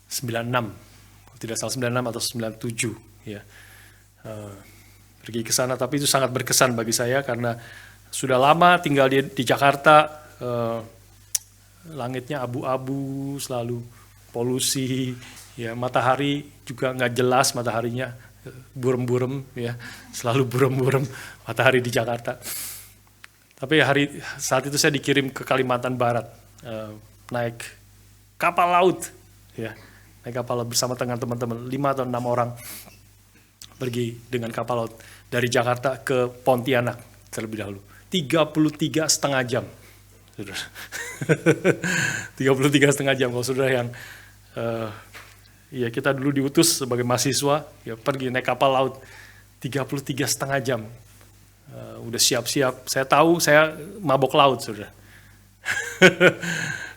96, tidak salah 96 atau 97 ya. Pergi ke sana, tapi itu sangat berkesan bagi saya karena sudah lama tinggal di Jakarta. Langitnya abu-abu, selalu polusi, ya, matahari juga nggak jelas mataharinya, burem-burem ya, selalu burem-burem matahari di Jakarta. Tapi saat itu saya dikirim ke Kalimantan Barat, naik kapal laut, ya, naik kapal laut bersama dengan teman-teman 5 atau 6 orang, pergi dengan kapal laut dari Jakarta ke Pontianak terlebih dahulu, 33,5 jam. 33,5 jam. Kalau saudara yang ya, kita dulu diutus sebagai mahasiswa ya, pergi naik kapal laut 33,5 jam. Udah siap-siap, saya tahu saya mabok laut, saudara.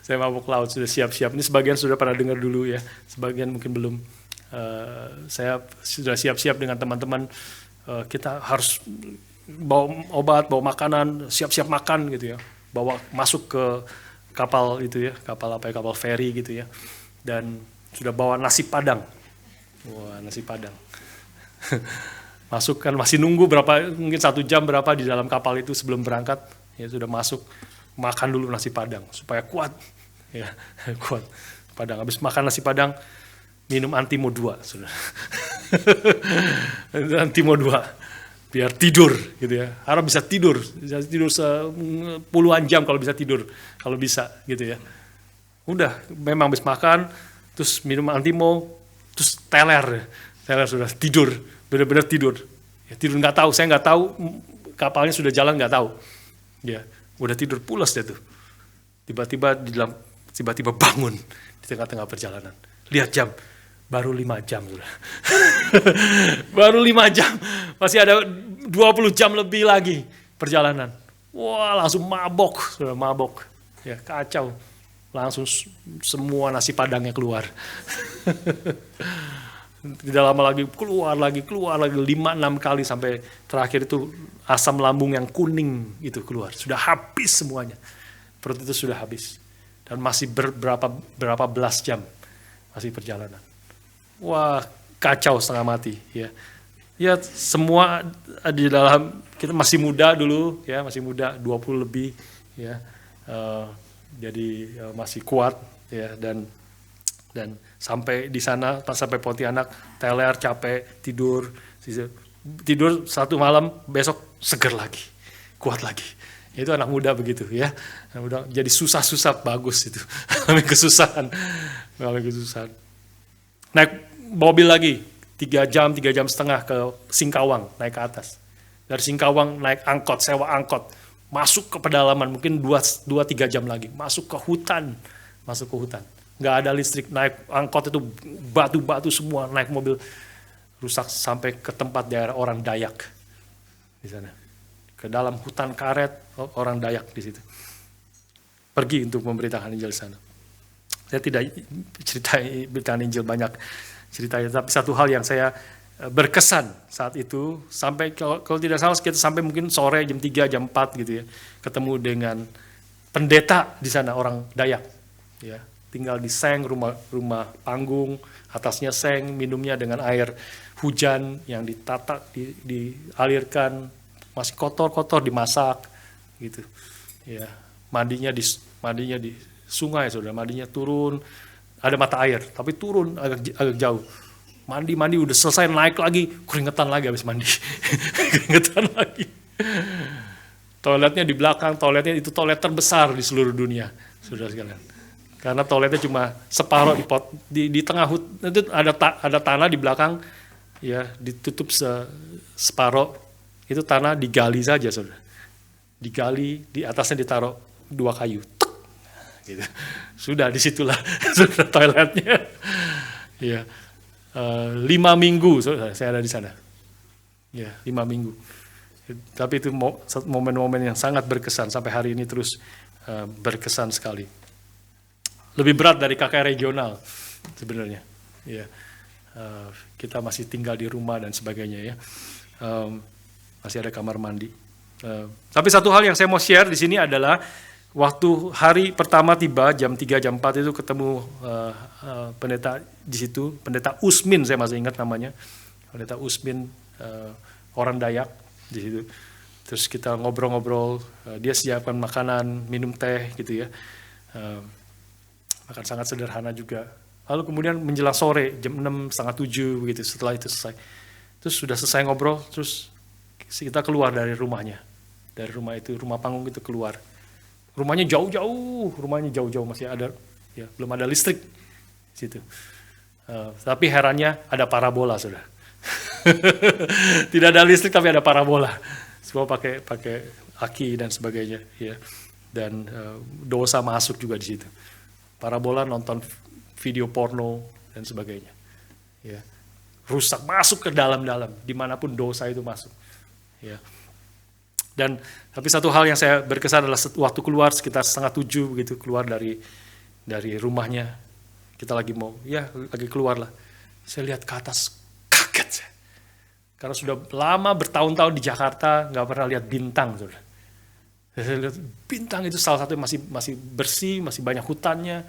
Saya mabok laut, sudah siap-siap. Ini sebagian sudah pernah dengar dulu ya, sebagian mungkin belum. Saya sudah siap-siap dengan teman-teman, kita harus bawa obat, bawa makanan, siap-siap makan gitu ya, bawa masuk ke kapal itu ya, kapal ferry gitu ya, dan sudah bawa nasi padang. Wah, nasi padang. Masuk kan, masih nunggu mungkin 1 jam berapa di dalam kapal itu sebelum berangkat ya, sudah masuk, makan dulu nasi padang supaya kuat ya, kuat padang. Habis makan nasi padang, minum Antimo 2 sudah. Antimo 2 biar tidur gitu ya, harap bisa tidur puluhan jam kalau bisa tidur, kalau bisa gitu ya. Udah, memang habis makan terus minum Antimo, terus teler sudah tidur, benar-benar tidur ya, tidur nggak tahu, saya nggak tahu kapalnya sudah jalan, nggak tahu ya, udah tidur pulas dia tuh. Tiba-tiba bangun di tengah-tengah perjalanan, lihat jam, baru 5 jam sudah. Baru 5 jam, masih ada 20 jam lebih lagi perjalanan. Wah, langsung mabok, sudah mabok ya, kacau, langsung semua nasi padangnya keluar. Tidak lama lagi keluar lagi 5-6 kali, sampai terakhir itu asam lambung yang kuning itu keluar, sudah habis semuanya, perut itu sudah habis, dan masih berapa belas jam masih perjalanan. Wah, kacau, setengah mati ya. Ya, semua di dalam, kita masih muda dulu ya, masih muda, 20 lebih ya. Jadi masih kuat ya, dan sampai di sana, pas sampai Pontianak, teler, capek, tidur 1 malam, besok seger lagi, kuat lagi. Itu anak muda begitu ya. Anak muda jadi susah-susah bagus itu. Kami kesusahan. Naik mobil lagi 3 jam setengah ke Singkawang, naik ke atas. Dari Singkawang naik angkot, sewa angkot, masuk ke pedalaman, mungkin 2-3 jam lagi, masuk ke hutan. Nggak ada listrik, naik angkot itu batu-batu semua, naik mobil rusak sampai ke tempat daerah orang Dayak di sana. Ke dalam hutan karet, orang Dayak di situ. Pergi untuk memberitakan Injil di sana. Saya tidak beritakan Injil banyak ceritanya, tapi satu hal yang saya berkesan saat itu, sampai kalau tidak salah kita sampai mungkin sore jam 3, jam 4 gitu ya, ketemu dengan pendeta di sana, orang Dayak ya, tinggal di seng, rumah panggung, atasnya seng, minumnya dengan air hujan yang ditata, dialirkan, masih kotor-kotor, dimasak gitu ya. Mandinya di sungai, saudara, mandinya turun, ada mata air tapi turun agak jauh, mandi udah selesai, naik lagi, keringetan lagi habis mandi. Keringetan lagi. Toiletnya di belakang, toiletnya itu toilet terbesar di seluruh dunia, saudara sekalian, karena toiletnya cuma separuh di tengah hutan itu, ada tanah di belakang ya, ditutup separuh, itu tanah digali saja, saudara, digali, di atasnya ditaruh 2 kayu gitu. Sudah disitulah sudah toiletnya ya. 5 minggu saya ada di sana. Ya, 5 minggu. Tapi itu momen-momen yang sangat berkesan sampai hari ini terus berkesan sekali. Lebih berat dari KKR regional sebenarnya. Ya, kita masih tinggal di rumah dan sebagainya ya. Masih ada kamar mandi. Tapi satu hal yang saya mau share di sini adalah waktu hari pertama tiba jam 3 jam 4 itu ketemu pendeta di situ, pendeta Usmin, saya masih ingat namanya. Pendeta Usmin, orang Dayak di situ. Terus kita ngobrol-ngobrol, dia siapkan makanan, minum teh gitu ya. Makan sangat sederhana juga. Lalu kemudian menjelang sore jam 6, setengah 7 begitu, setelah itu selesai. Terus sudah selesai ngobrol, terus kita keluar dari rumahnya. Dari rumah itu, rumah panggung itu keluar. Rumahnya jauh-jauh masih ada, ya, belum ada listrik di situ. Tapi herannya ada parabola sudah. Tidak ada listrik tapi ada parabola. Semua pakai aki dan sebagainya, ya. Dan dosa masuk juga di situ. Parabola nonton video porno dan sebagainya. Ya. Rusak, masuk ke dalam-dalam, dimanapun dosa itu masuk. Ya. Dan tapi satu hal yang saya berkesan adalah waktu keluar sekitar 6:30 begitu, keluar dari rumahnya, kita lagi keluar lah. Saya lihat ke atas, kaget saya. Karena sudah lama bertahun-tahun di Jakarta nggak pernah lihat bintang, saudara. Saya lihat bintang itu salah satu masih bersih, masih banyak hutannya,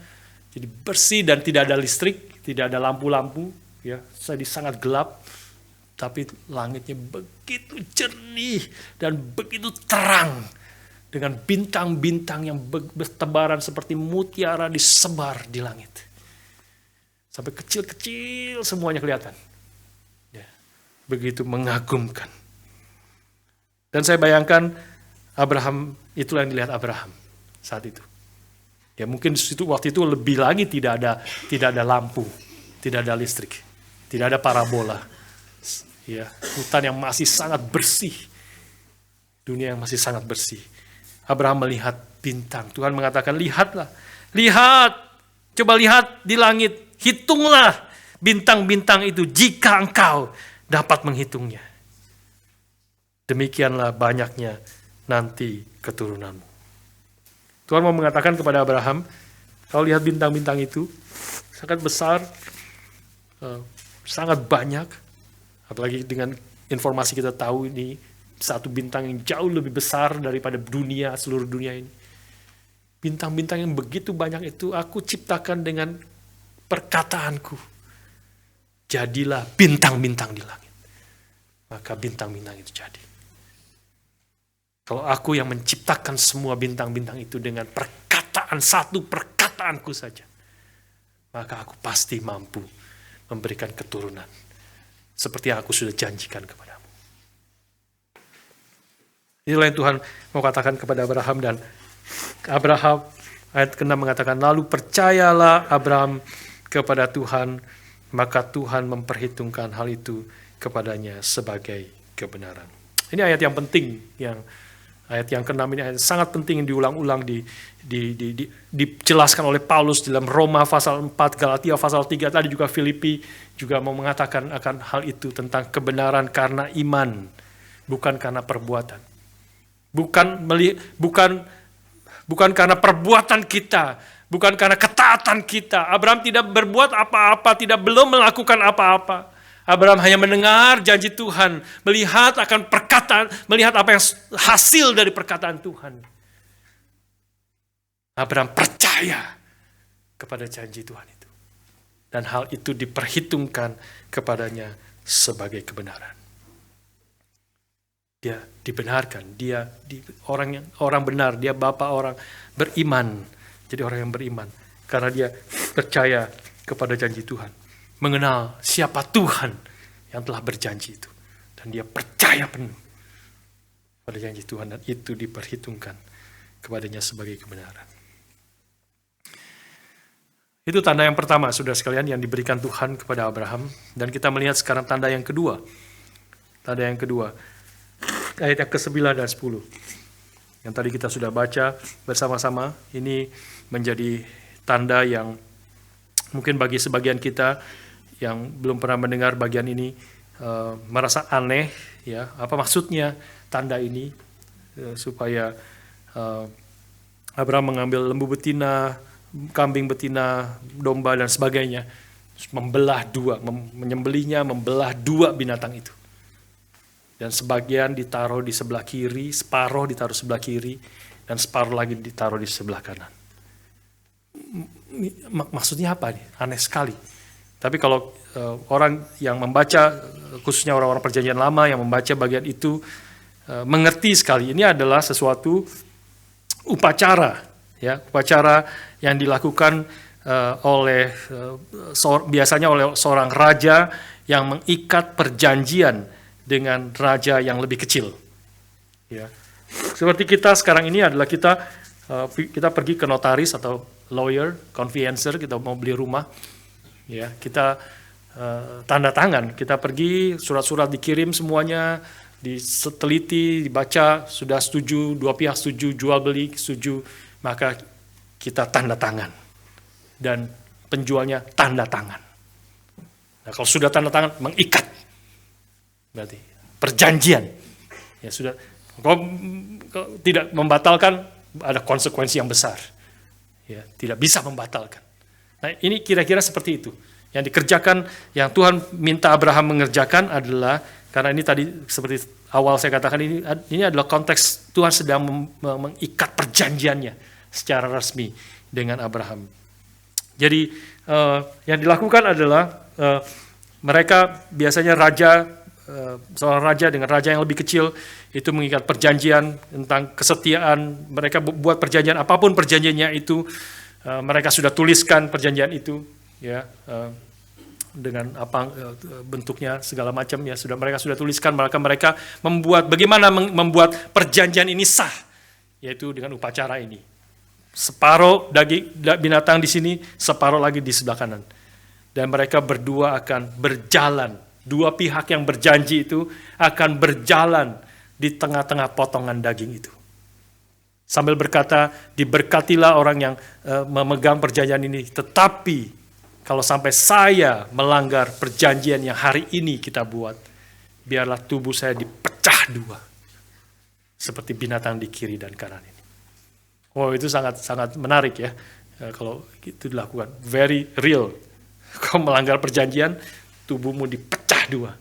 jadi bersih dan tidak ada listrik, tidak ada lampu-lampu, ya, jadi sangat gelap. Tapi langitnya begitu jernih dan begitu terang. Dengan bintang-bintang yang bertebaran seperti mutiara disebar di langit. Sampai kecil-kecil semuanya kelihatan. Ya, begitu mengagumkan. Dan saya bayangkan Abraham, itulah yang dilihat Abraham saat itu. Ya mungkin waktu itu lebih lagi tidak ada lampu, tidak ada listrik, tidak ada parabola. Ya, hutan yang masih sangat bersih. Dunia yang masih sangat bersih. Abraham melihat bintang. Tuhan mengatakan, lihatlah. Lihat. Coba lihat di langit. Hitunglah bintang-bintang itu jika engkau dapat menghitungnya. Demikianlah banyaknya nanti keturunanmu. Tuhan mau mengatakan kepada Abraham, kau lihat bintang-bintang itu sangat besar, sangat banyak. Apalagi dengan informasi kita tahu ini satu bintang yang jauh lebih besar daripada seluruh dunia ini. Bintang-bintang yang begitu banyak itu aku ciptakan dengan perkataanku. Jadilah bintang-bintang di langit. Maka bintang-bintang itu jadi. Kalau aku yang menciptakan semua bintang-bintang itu dengan satu perkataanku saja, maka aku pasti mampu memberikan keturunan seperti yang aku sudah janjikan kepadamu. Inilah yang Tuhan mau katakan kepada Abraham, dan Abraham ayat ke-6 mengatakan, lalu percayalah Abraham kepada Tuhan, maka Tuhan memperhitungkan hal itu kepadanya sebagai kebenaran. Ini ayat yang penting, ayat yang ke-6 ini ayat sangat penting yang diulang-ulang dijelaskan oleh Paulus dalam Roma pasal 4, Galatia pasal 3, tadi juga Filipi juga mau mengatakan akan hal itu tentang kebenaran karena iman, bukan karena perbuatan. Bukan karena perbuatan kita, bukan karena ketaatan kita. Abraham tidak berbuat apa-apa, belum melakukan apa-apa. Abraham hanya mendengar janji Tuhan, melihat akan perkataan, melihat apa yang hasil dari perkataan Tuhan. Abraham percaya kepada janji Tuhan itu. Dan hal itu diperhitungkan kepadanya sebagai kebenaran. Dia dibenarkan, dia orang benar, dia bapa orang beriman. Jadi orang yang beriman karena dia percaya kepada janji Tuhan. Mengenal siapa Tuhan yang telah berjanji itu. Dan dia percaya penuh pada janji Tuhan, dan itu diperhitungkan kepadanya sebagai kebenaran. Itu tanda yang pertama, saudara sekalian, yang diberikan Tuhan kepada Abraham. Dan kita melihat sekarang tanda yang kedua. Tanda yang kedua, ayat yang ke-9 dan 10. Yang tadi kita sudah baca bersama-sama. Ini menjadi tanda yang mungkin bagi sebagian kita yang belum pernah mendengar bagian ini merasa aneh, ya, apa maksudnya tanda ini, supaya Abraham mengambil lembu betina, kambing betina, domba dan sebagainya, membelah dua, menyembelihnya, membelah dua binatang itu. Dan sebagian ditaruh di sebelah kiri, separuh ditaruh sebelah kiri, dan separuh lagi ditaruh di sebelah kanan. Maksudnya apa nih? Aneh sekali. Tapi kalau orang yang membaca, khususnya orang-orang perjanjian lama yang membaca bagian itu, mengerti sekali. Ini adalah sesuatu upacara, ya, upacara yang dilakukan oleh biasanya oleh seorang raja yang mengikat perjanjian dengan raja yang lebih kecil. Ya. Seperti kita sekarang ini adalah kita pergi ke notaris atau lawyer, conveyancer, kita mau beli rumah, ya, kita tanda tangan, kita pergi, surat-surat dikirim semuanya, diteliti, dibaca, sudah setuju, dua pihak setuju, jual beli setuju, maka kita tanda tangan dan penjualnya tanda tangan. Nah, kalau sudah tanda tangan, mengikat, berarti perjanjian, ya sudah. Kalau tidak membatalkan, ada konsekuensi yang besar. Ya, tidak bisa membatalkan. Nah, ini kira-kira seperti itu. Yang dikerjakan, yang Tuhan minta Abraham mengerjakan adalah, karena ini tadi seperti awal saya katakan, ini adalah konteks Tuhan sedang mengikat perjanjiannya secara resmi dengan Abraham. Jadi yang dilakukan adalah mereka biasanya seorang raja dengan raja yang lebih kecil itu mengikat perjanjian tentang kesetiaan. Mereka buat perjanjian, apapun perjanjiannya itu, mereka sudah tuliskan perjanjian itu, ya, dengan apa bentuknya segala macam, ya, mereka sudah tuliskan. Mereka membuat bagaimana membuat perjanjian ini sah, yaitu dengan upacara ini. Separuh daging binatang di sini, separuh lagi di sebelah kanan, dan mereka berdua akan berjalan. Dua pihak yang berjanji itu akan berjalan di tengah-tengah potongan daging itu. Sambil berkata, diberkatilah orang yang memegang perjanjian ini. Tetapi kalau sampai saya melanggar perjanjian yang hari ini kita buat, biarlah tubuh saya dipecah dua. Seperti binatang di kiri dan kanan ini. Wow, itu sangat menarik, ya. Kalau itu dilakukan. Very real. Kau melanggar perjanjian, tubuhmu dipecah dua,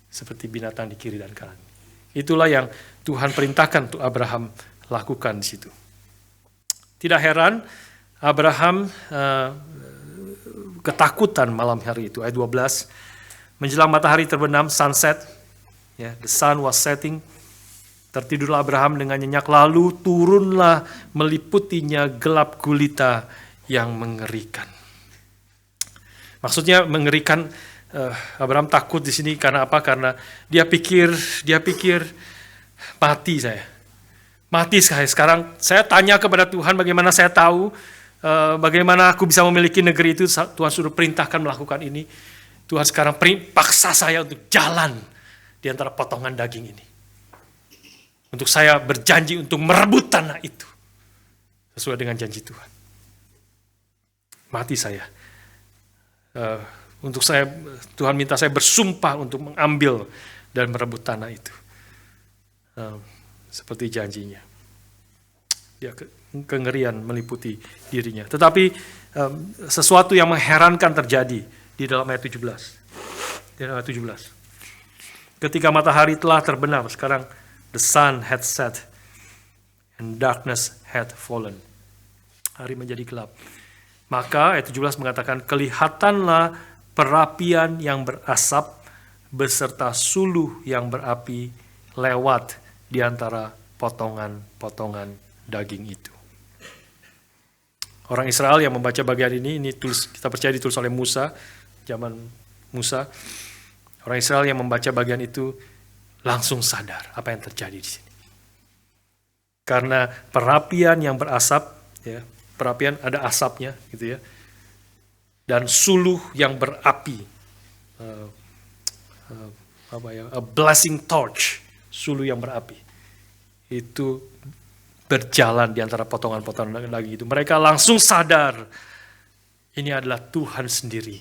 seperti binatang di kiri dan kanan. Itulah yang Tuhan perintahkan untuk Abraham lakukan di situ. Tidak heran Abraham ketakutan malam hari itu. Ayat 12, menjelang matahari terbenam, sunset, ya, the sun was setting, tertidurlah Abraham dengan nyenyak, lalu turunlah meliputinya gelap gulita yang mengerikan. Maksudnya mengerikan. Abraham takut di sini karena apa? Karena dia pikir mati saya. Sekarang saya tanya kepada Tuhan, bagaimana saya tahu, bagaimana aku bisa memiliki negeri itu? Tuhan suruh perintahkan melakukan ini. Tuhan sekarang paksa saya untuk jalan di antara potongan daging ini. Untuk saya berjanji untuk merebut tanah itu sesuai dengan janji Tuhan. Mati saya. Tuhan minta saya bersumpah untuk mengambil dan merebut tanah itu. Seperti janjinya. Dia kengerian meliputi dirinya. Tetapi sesuatu yang mengherankan terjadi di dalam ayat 17. Di dalam ayat 17. Ketika matahari telah terbenam, sekarang the sun had set and darkness had fallen. Hari menjadi gelap. Maka ayat 17 mengatakan, kelihatanlah perapian yang berasap beserta suluh yang berapi lewat di antara potongan-potongan daging itu. Orang Israel yang membaca bagian ini kita percaya ditulis oleh Musa, zaman Musa. Orang Israel yang membaca bagian itu langsung sadar apa yang terjadi di sini. Karena perapian yang berasap, ya, perapian ada asapnya, gitu ya. Dan suluh yang berapi, a blazing torch, suluh yang berapi, itu berjalan di antara potongan-potongan daging itu. Mereka langsung sadar, ini adalah Tuhan sendiri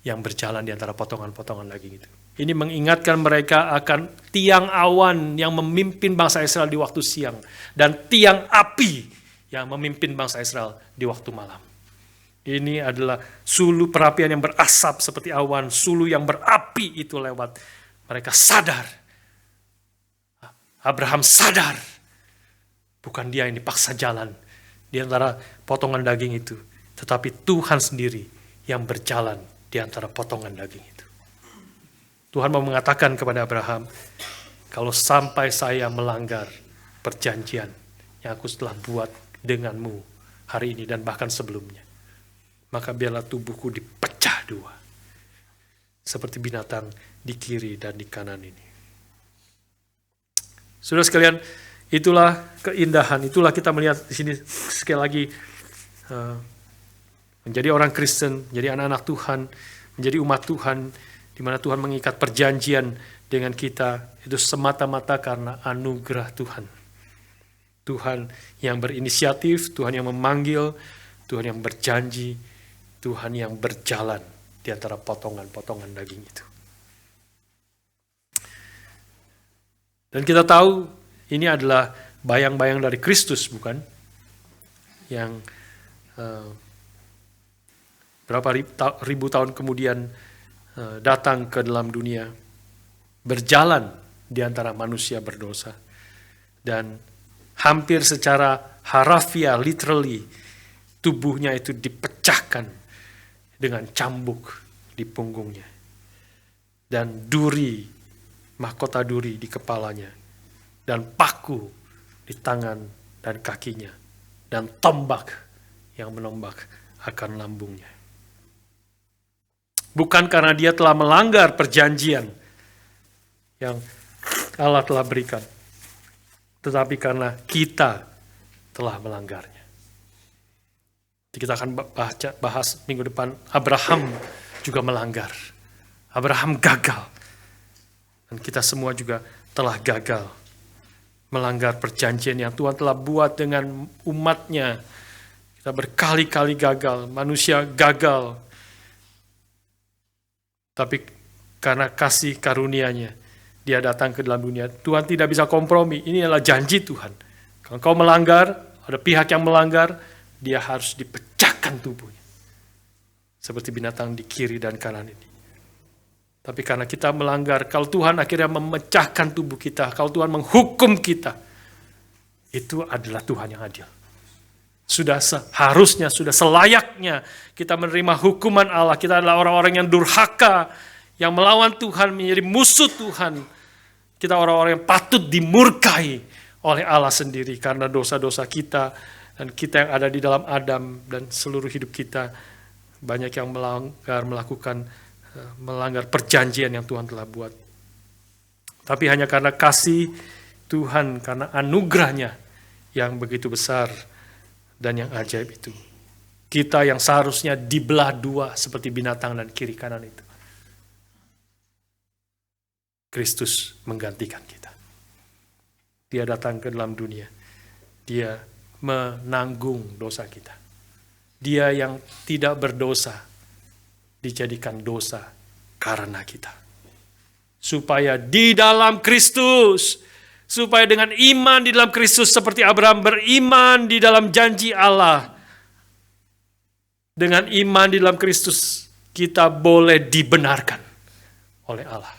yang berjalan di antara potongan-potongan daging itu. Ini mengingatkan mereka akan tiang awan yang memimpin bangsa Israel di waktu siang, dan tiang api yang memimpin bangsa Israel di waktu malam. Ini adalah sulu perapian yang berasap seperti awan, sulu yang berapi itu lewat. Mereka sadar. Abraham sadar. Bukan dia yang dipaksa jalan di antara potongan daging itu, tetapi Tuhan sendiri yang berjalan di antara potongan daging itu. Tuhan mau mengatakan kepada Abraham, kalau sampai saya melanggar perjanjian yang aku telah buat denganmu hari ini dan bahkan sebelumnya, maka biarlah tubuhku dipecah dua, seperti binatang di kiri dan di kanan ini. Saudara sekalian, itulah keindahan, itulah kita melihat di sini sekali lagi, menjadi orang Kristen, menjadi anak-anak Tuhan, menjadi umat Tuhan, di mana Tuhan mengikat perjanjian dengan kita, itu semata-mata karena anugerah Tuhan. Tuhan yang berinisiatif, Tuhan yang memanggil, Tuhan yang berjanji, Tuhan yang berjalan di antara potongan-potongan daging itu. Dan kita tahu ini adalah bayang-bayang dari Kristus, bukan? Yang berapa ribu tahun kemudian datang ke dalam dunia, berjalan di antara manusia berdosa, dan hampir secara harafiah, literally, tubuhnya itu dipecahkan dengan cambuk di punggungnya, dan duri, mahkota duri di kepalanya, dan paku di tangan dan kakinya, dan tombak yang menombak akan lambungnya. Bukan karena dia telah melanggar perjanjian yang Allah telah berikan, tetapi karena kita telah melanggarnya. Kita akan bahas minggu depan, Abraham juga melanggar. Abraham gagal. Dan kita semua juga telah gagal melanggar perjanjian yang Tuhan telah buat dengan umatnya. Kita berkali-kali gagal, manusia gagal. Tapi karena kasih karunia-Nya, dia datang ke dalam dunia. Tuhan tidak bisa kompromi. Ini adalah janji Tuhan. Kalau kau melanggar, ada pihak yang melanggar, dia harus dipecahkan tubuhnya. Seperti binatang di kiri dan kanan ini. Tapi karena kita melanggar, kalau Tuhan akhirnya memecahkan tubuh kita, kalau Tuhan menghukum kita, itu adalah Tuhan yang adil. Sudah seharusnya, sudah selayaknya kita menerima hukuman Allah. Kita adalah orang-orang yang durhaka, yang melawan Tuhan, menjadi musuh Tuhan. Kita orang-orang yang patut dimurkai oleh Allah sendiri karena dosa-dosa kita, dan kita yang ada di dalam Adam dan seluruh hidup kita. Banyak yang melanggar perjanjian yang Tuhan telah buat. Tapi hanya karena kasih Tuhan, karena anugerahnya yang begitu besar dan yang ajaib itu, kita yang seharusnya dibelah dua seperti binatang dan kiri kanan itu, Kristus menggantikan kita. Dia datang ke dalam dunia. Dia menanggung dosa kita. Dia yang tidak berdosa dijadikan dosa karena kita. Supaya di dalam Kristus, supaya dengan iman di dalam Kristus seperti Abraham beriman di dalam janji Allah. Dengan iman di dalam Kristus kita boleh dibenarkan oleh Allah.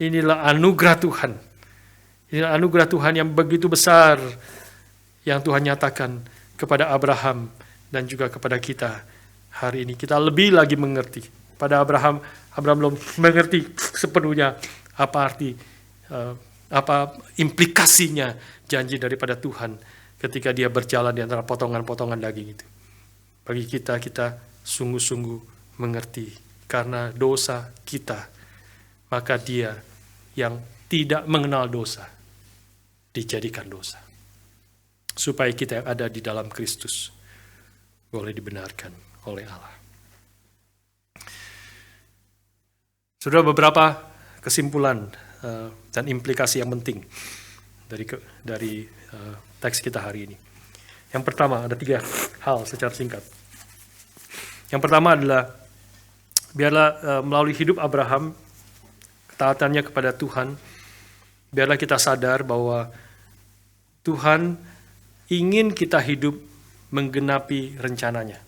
Inilah anugerah Tuhan. Inilah anugerah Tuhan yang begitu besar yang Tuhan nyatakan kepada Abraham dan juga kepada kita hari ini. Kita lebih lagi mengerti. Pada Abraham belum mengerti sepenuhnya apa arti, apa implikasinya janji daripada Tuhan ketika dia berjalan di antara potongan-potongan daging itu. Bagi kita sungguh-sungguh mengerti karena dosa kita, maka dia yang tidak mengenal dosa dijadikan dosa, supaya kita yang ada di dalam Kristus boleh dibenarkan oleh Allah. Sudah beberapa kesimpulan dan implikasi yang penting dari teks kita hari ini. Yang pertama, ada 3 hal secara singkat. Yang pertama adalah Biarlah melalui hidup Abraham, ketaatannya kepada Tuhan, biarlah kita sadar bahwa Tuhan ingin kita hidup menggenapi rencananya.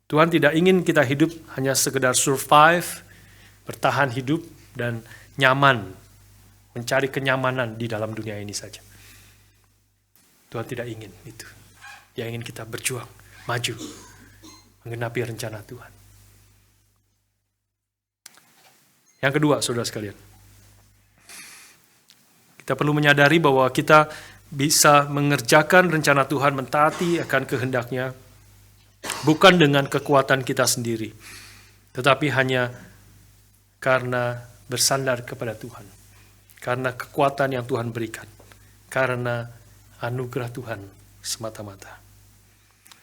Tuhan tidak ingin kita hidup hanya sekedar survive, bertahan hidup, dan nyaman, mencari kenyamanan di dalam dunia ini saja. Tuhan tidak ingin itu. Dia ingin kita berjuang, maju, menggenapi rencana Tuhan. Yang kedua, saudara sekalian, kita perlu menyadari bahwa kita bisa mengerjakan rencana Tuhan, mentaati akan kehendak-Nya, bukan dengan kekuatan kita sendiri, tetapi hanya karena bersandar kepada Tuhan, karena kekuatan yang Tuhan berikan, karena anugerah Tuhan semata-mata.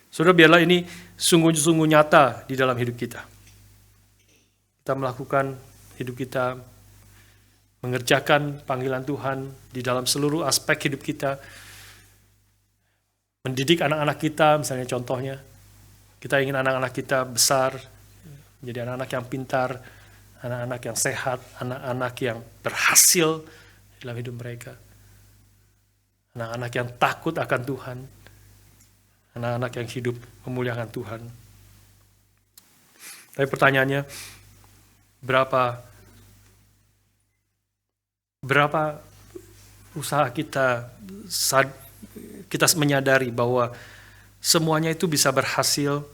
Saudara, biarlah ini sungguh-sungguh nyata di dalam hidup kita. Kita melakukan hidup kita, mengerjakan panggilan Tuhan di dalam seluruh aspek hidup kita, mendidik anak-anak kita, misalnya contohnya, kita ingin anak-anak kita besar, menjadi anak-anak yang pintar, anak-anak yang sehat, anak-anak yang berhasil dalam hidup mereka. Anak-anak yang takut akan Tuhan, anak-anak yang hidup memuliakan Tuhan. Tapi pertanyaannya, berapa usaha kita menyadari bahwa semuanya itu bisa berhasil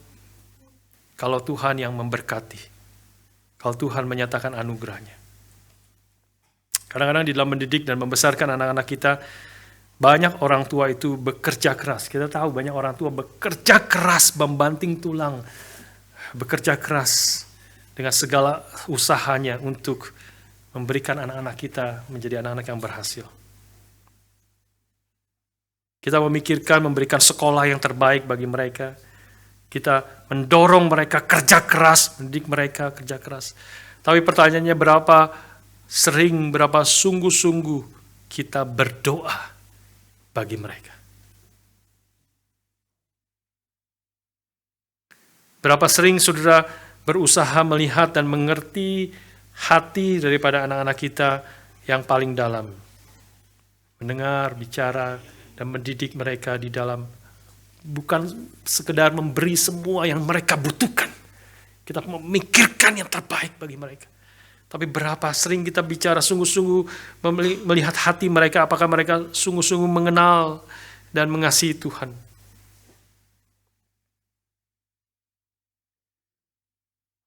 kalau Tuhan yang memberkati, kalau Tuhan menyatakan anugerah-Nya. Kadang-kadang di dalam mendidik dan membesarkan anak-anak kita, banyak orang tua itu bekerja keras. Kita tahu banyak orang tua bekerja keras, membanting tulang, bekerja keras dengan segala usahanya untuk memberikan anak-anak kita menjadi anak-anak yang berhasil. Kita memikirkan memberikan sekolah yang terbaik bagi mereka. Kita mendorong mereka kerja keras, mendidik mereka kerja keras. Tapi pertanyaannya, berapa sungguh-sungguh kita berdoa bagi mereka? Berapa sering saudara berusaha melihat dan mengerti hati daripada anak-anak kita yang paling dalam? Mendengar, bicara, dan mendidik mereka di dalam, bukan sekedar memberi semua yang mereka butuhkan. Kita memikirkan yang terbaik bagi mereka. Tapi berapa sering kita bicara sungguh-sungguh melihat hati mereka, apakah mereka sungguh-sungguh mengenal dan mengasihi Tuhan.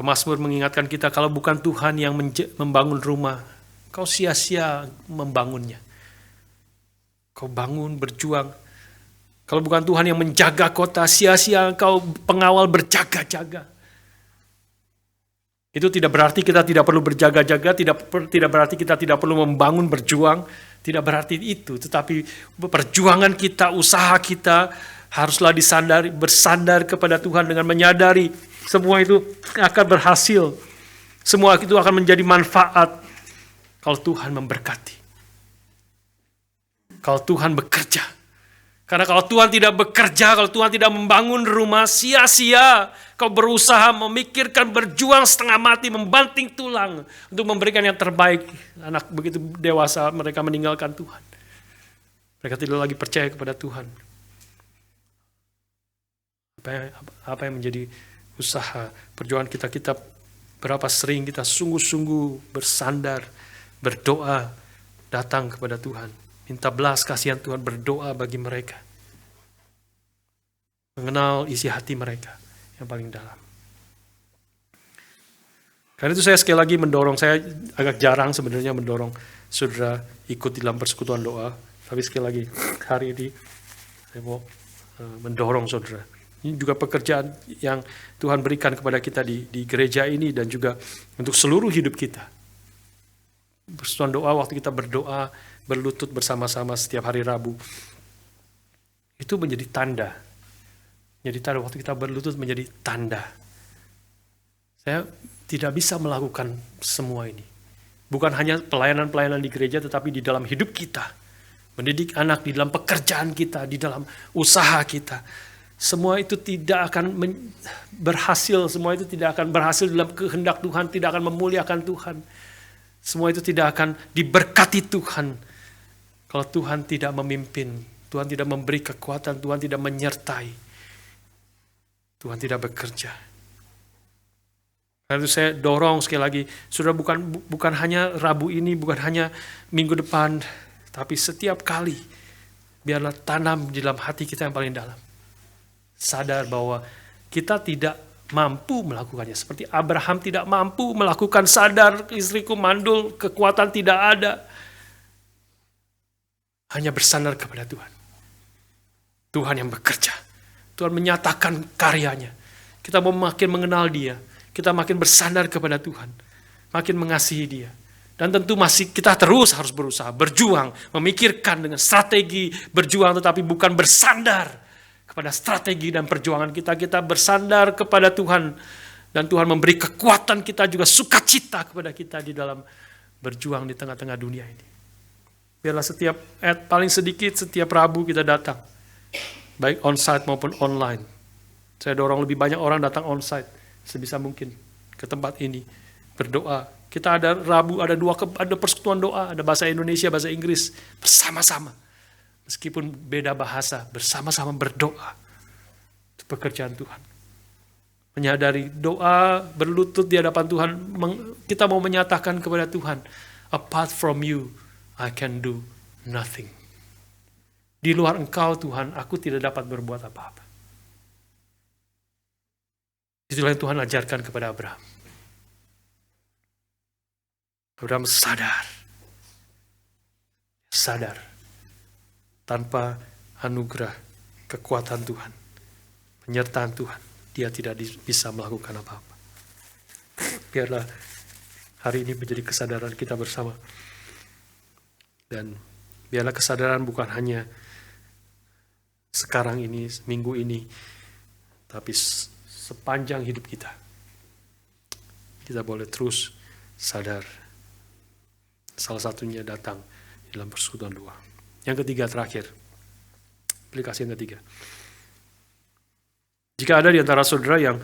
Mazmur mengingatkan kita, kalau bukan Tuhan yang membangun rumah, kau sia-sia membangunnya. Kau bangun, berjuang. Kalau bukan Tuhan yang menjaga kota, sia-sia kau pengawal berjaga-jaga. Itu tidak berarti kita tidak perlu berjaga-jaga, tidak berarti kita tidak perlu membangun, berjuang. Tidak berarti itu, tetapi perjuangan kita, usaha kita haruslah bersandar kepada Tuhan dengan menyadari semua itu akan berhasil. Semua itu akan menjadi manfaat kalau Tuhan memberkati. Kalau Tuhan bekerja. Karena kalau Tuhan tidak bekerja, kalau Tuhan tidak membangun rumah, sia-sia kau berusaha, memikirkan, berjuang setengah mati, membanting tulang untuk memberikan yang terbaik. Anak begitu dewasa, mereka meninggalkan Tuhan. Mereka tidak lagi percaya kepada Tuhan. Apa yang menjadi usaha perjuangan kita berapa sering kita sungguh-sungguh bersandar, berdoa, datang kepada Tuhan, minta belas kasihan Tuhan, berdoa bagi mereka, mengenal isi hati mereka yang paling dalam. Karena itu saya sekali lagi mendorong, saya agak jarang sebenarnya mendorong saudara ikut di dalam persekutuan doa, tapi sekali lagi hari ini saya mau mendorong saudara. Ini juga pekerjaan yang Tuhan berikan kepada kita di gereja ini dan juga untuk seluruh hidup kita. Persekutuan doa, waktu kita berdoa, berlutut bersama-sama setiap hari Rabu, itu menjadi tanda. Jadi tanda, waktu kita berlutut menjadi tanda. Saya tidak bisa melakukan semua ini. Bukan hanya pelayanan-pelayanan di gereja, tetapi di dalam hidup kita. Mendidik anak, di dalam pekerjaan kita, di dalam usaha kita. semua itu tidak akan berhasil, semua itu tidak akan berhasil dalam kehendak Tuhan, tidak akan memuliakan Tuhan. Semua itu tidak akan diberkati Tuhan kalau Tuhan tidak memimpin, Tuhan tidak memberi kekuatan, Tuhan tidak menyertai, Tuhan tidak bekerja. Karena itu saya dorong sekali lagi, sudah bukan hanya Rabu ini, bukan hanya minggu depan, tapi setiap kali biarlah tanam di dalam hati kita yang paling dalam. Sadar bahwa kita tidak mampu melakukannya. Seperti Abraham tidak mampu melakukan, sadar istriku mandul, kekuatan tidak ada. Hanya bersandar kepada Tuhan. Tuhan yang bekerja. Tuhan menyatakan karyanya. Kita mau makin mengenal Dia. Kita makin bersandar kepada Tuhan. Makin mengasihi Dia. Dan tentu masih kita terus harus berusaha, berjuang, memikirkan dengan strategi, berjuang tetapi bukan bersandar kepada strategi dan perjuangan kita. Kita bersandar kepada Tuhan. Dan Tuhan memberi kekuatan kita juga, sukacita kepada kita di dalam berjuang di tengah-tengah dunia ini. Biarlah setiap paling sedikit setiap Rabu kita datang. Baik on-site maupun online. Saya dorong lebih banyak orang datang on-site sebisa mungkin ke tempat ini. Berdoa. Kita ada Rabu, ada persekutuan doa, ada bahasa Indonesia, bahasa Inggris. Bersama-sama. Meskipun beda bahasa, bersama-sama berdoa. Itu pekerjaan Tuhan. Menyadari doa, berlutut di hadapan Tuhan. Kita mau menyatakan kepada Tuhan, apart from you, I can do nothing. Di luar Engkau Tuhan, aku tidak dapat berbuat apa-apa. Itulah yang Tuhan ajarkan kepada Abraham. Abraham sadar. Tanpa anugerah, kekuatan Tuhan, penyertaan Tuhan, dia tidak bisa melakukan apa-apa. Biarlah hari ini menjadi kesadaran kita bersama. Dan biarlah kesadaran bukan hanya sekarang ini, minggu ini, tapi sepanjang hidup kita. Kita boleh terus sadar. Salah satunya datang dalam persekutuan doa. Yang ketiga terakhir, aplikasi yang ketiga. Jika ada di antara saudara yang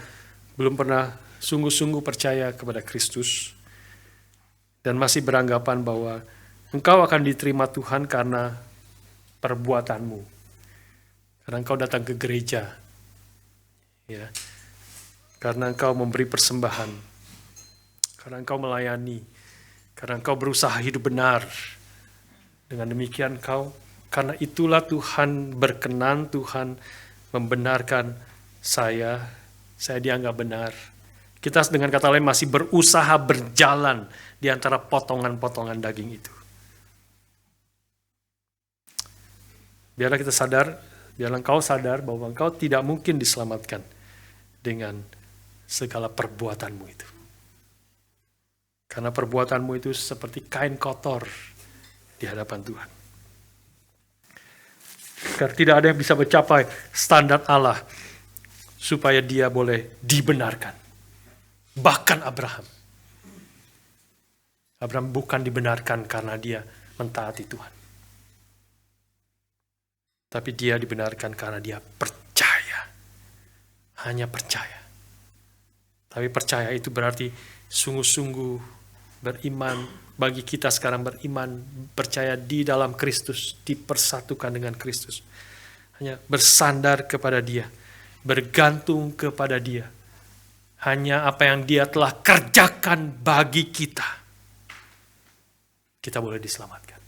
belum pernah sungguh-sungguh percaya kepada Kristus dan masih beranggapan bahwa engkau akan diterima Tuhan karena perbuatanmu, karena engkau datang ke gereja, ya, karena engkau memberi persembahan, karena engkau melayani, karena engkau berusaha hidup benar. Dengan demikian karena itulah Tuhan berkenan, Tuhan membenarkan saya dianggap benar. Kita dengan kata lain masih berusaha berjalan di antara potongan-potongan daging itu. Biarlah kita sadar, biarlah engkau sadar bahwa engkau tidak mungkin diselamatkan dengan segala perbuatanmu itu. Karena perbuatanmu itu seperti kain kotor di hadapan Tuhan. Karena tidak ada yang bisa mencapai standar Allah supaya dia boleh dibenarkan. Bahkan Abraham bukan dibenarkan karena dia mentaati Tuhan. Tapi dia dibenarkan karena dia percaya. Hanya percaya. Tapi percaya itu berarti sungguh-sungguh beriman. Bagi kita sekarang beriman, percaya di dalam Kristus, dipersatukan dengan Kristus. Hanya bersandar kepada Dia, bergantung kepada Dia. Hanya apa yang Dia telah kerjakan bagi kita, kita boleh diselamatkan.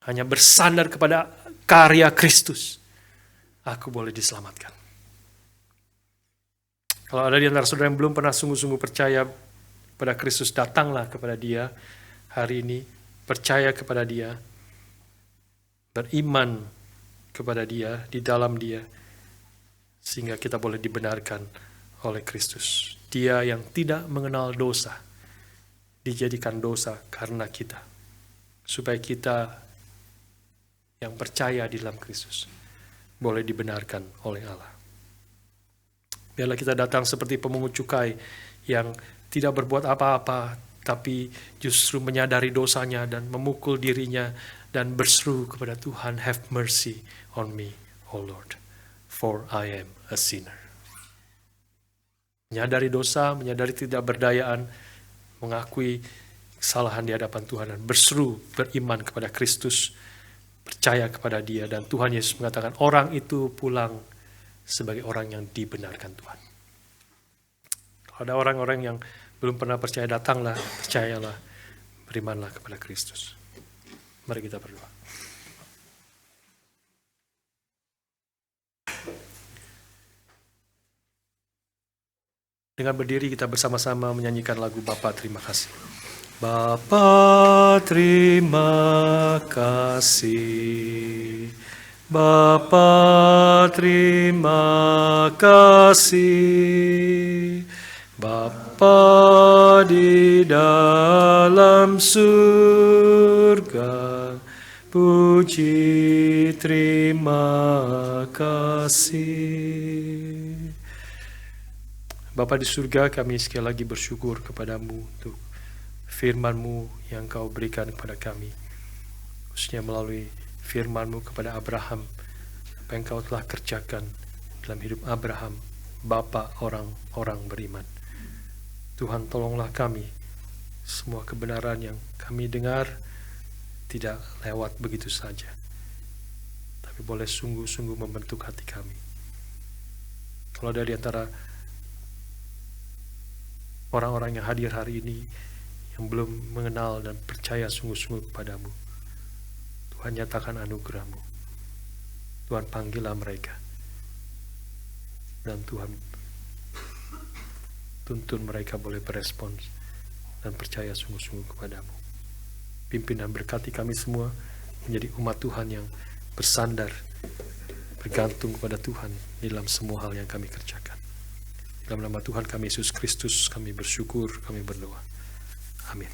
Hanya bersandar kepada karya Kristus, aku boleh diselamatkan. Kalau ada di antara saudara yang belum pernah sungguh-sungguh percaya pada Kristus, datanglah kepada Dia hari ini, percaya kepada Dia, beriman kepada Dia, di dalam Dia, sehingga kita boleh dibenarkan oleh Kristus. Dia yang tidak mengenal dosa, dijadikan dosa karena kita, supaya kita yang percaya di dalam Kristus boleh dibenarkan oleh Allah. Biarlah kita datang seperti pemungut cukai yang tidak berbuat apa-apa, tapi justru menyadari dosanya dan memukul dirinya dan berseru kepada Tuhan, have mercy on me, O Lord. for I am a sinner. Menyadari dosa, menyadari tidak berdayaan, mengakui kesalahan di hadapan Tuhan dan berseru beriman kepada Kristus, percaya kepada Dia, dan Tuhan Yesus mengatakan orang itu pulang sebagai orang yang dibenarkan Tuhan. Kalau ada orang-orang yang belum pernah percaya, datanglah, percayalah, berimanlah kepada Kristus. Mari kita berdoa. Dengan berdiri kita bersama-sama menyanyikan lagu Bapa Terima Kasih. Bapa terima kasih, Bapa terima kasih, Bapa di dalam surga, puji terima kasih. Bapa di surga, kami sekali lagi bersyukur kepadamu untuk firman-Mu yang Kau berikan kepada kami, khususnya melalui firman-Mu kepada Abraham, apa yang Kau telah kerjakan dalam hidup Abraham, bapa orang-orang beriman. Tuhan, tolonglah kami, semua kebenaran yang kami dengar tidak lewat begitu saja, tapi boleh sungguh-sungguh membentuk hati kami. Kalau ada di antara orang-orang yang hadir hari ini yang belum mengenal dan percaya sungguh-sungguh kepadamu, Tuhan nyatakan anugerah-Mu. Tuhan panggillah mereka, dan Tuhan tuntun mereka boleh berespons dan percaya sungguh-sungguh kepadamu. Pimpin dan berkati kami semua menjadi umat Tuhan yang bersandar, bergantung kepada Tuhan di dalam semua hal yang kami kerjakan. Dalam nama Tuhan kami Yesus Kristus kami bersyukur, kami berdoa. Amin.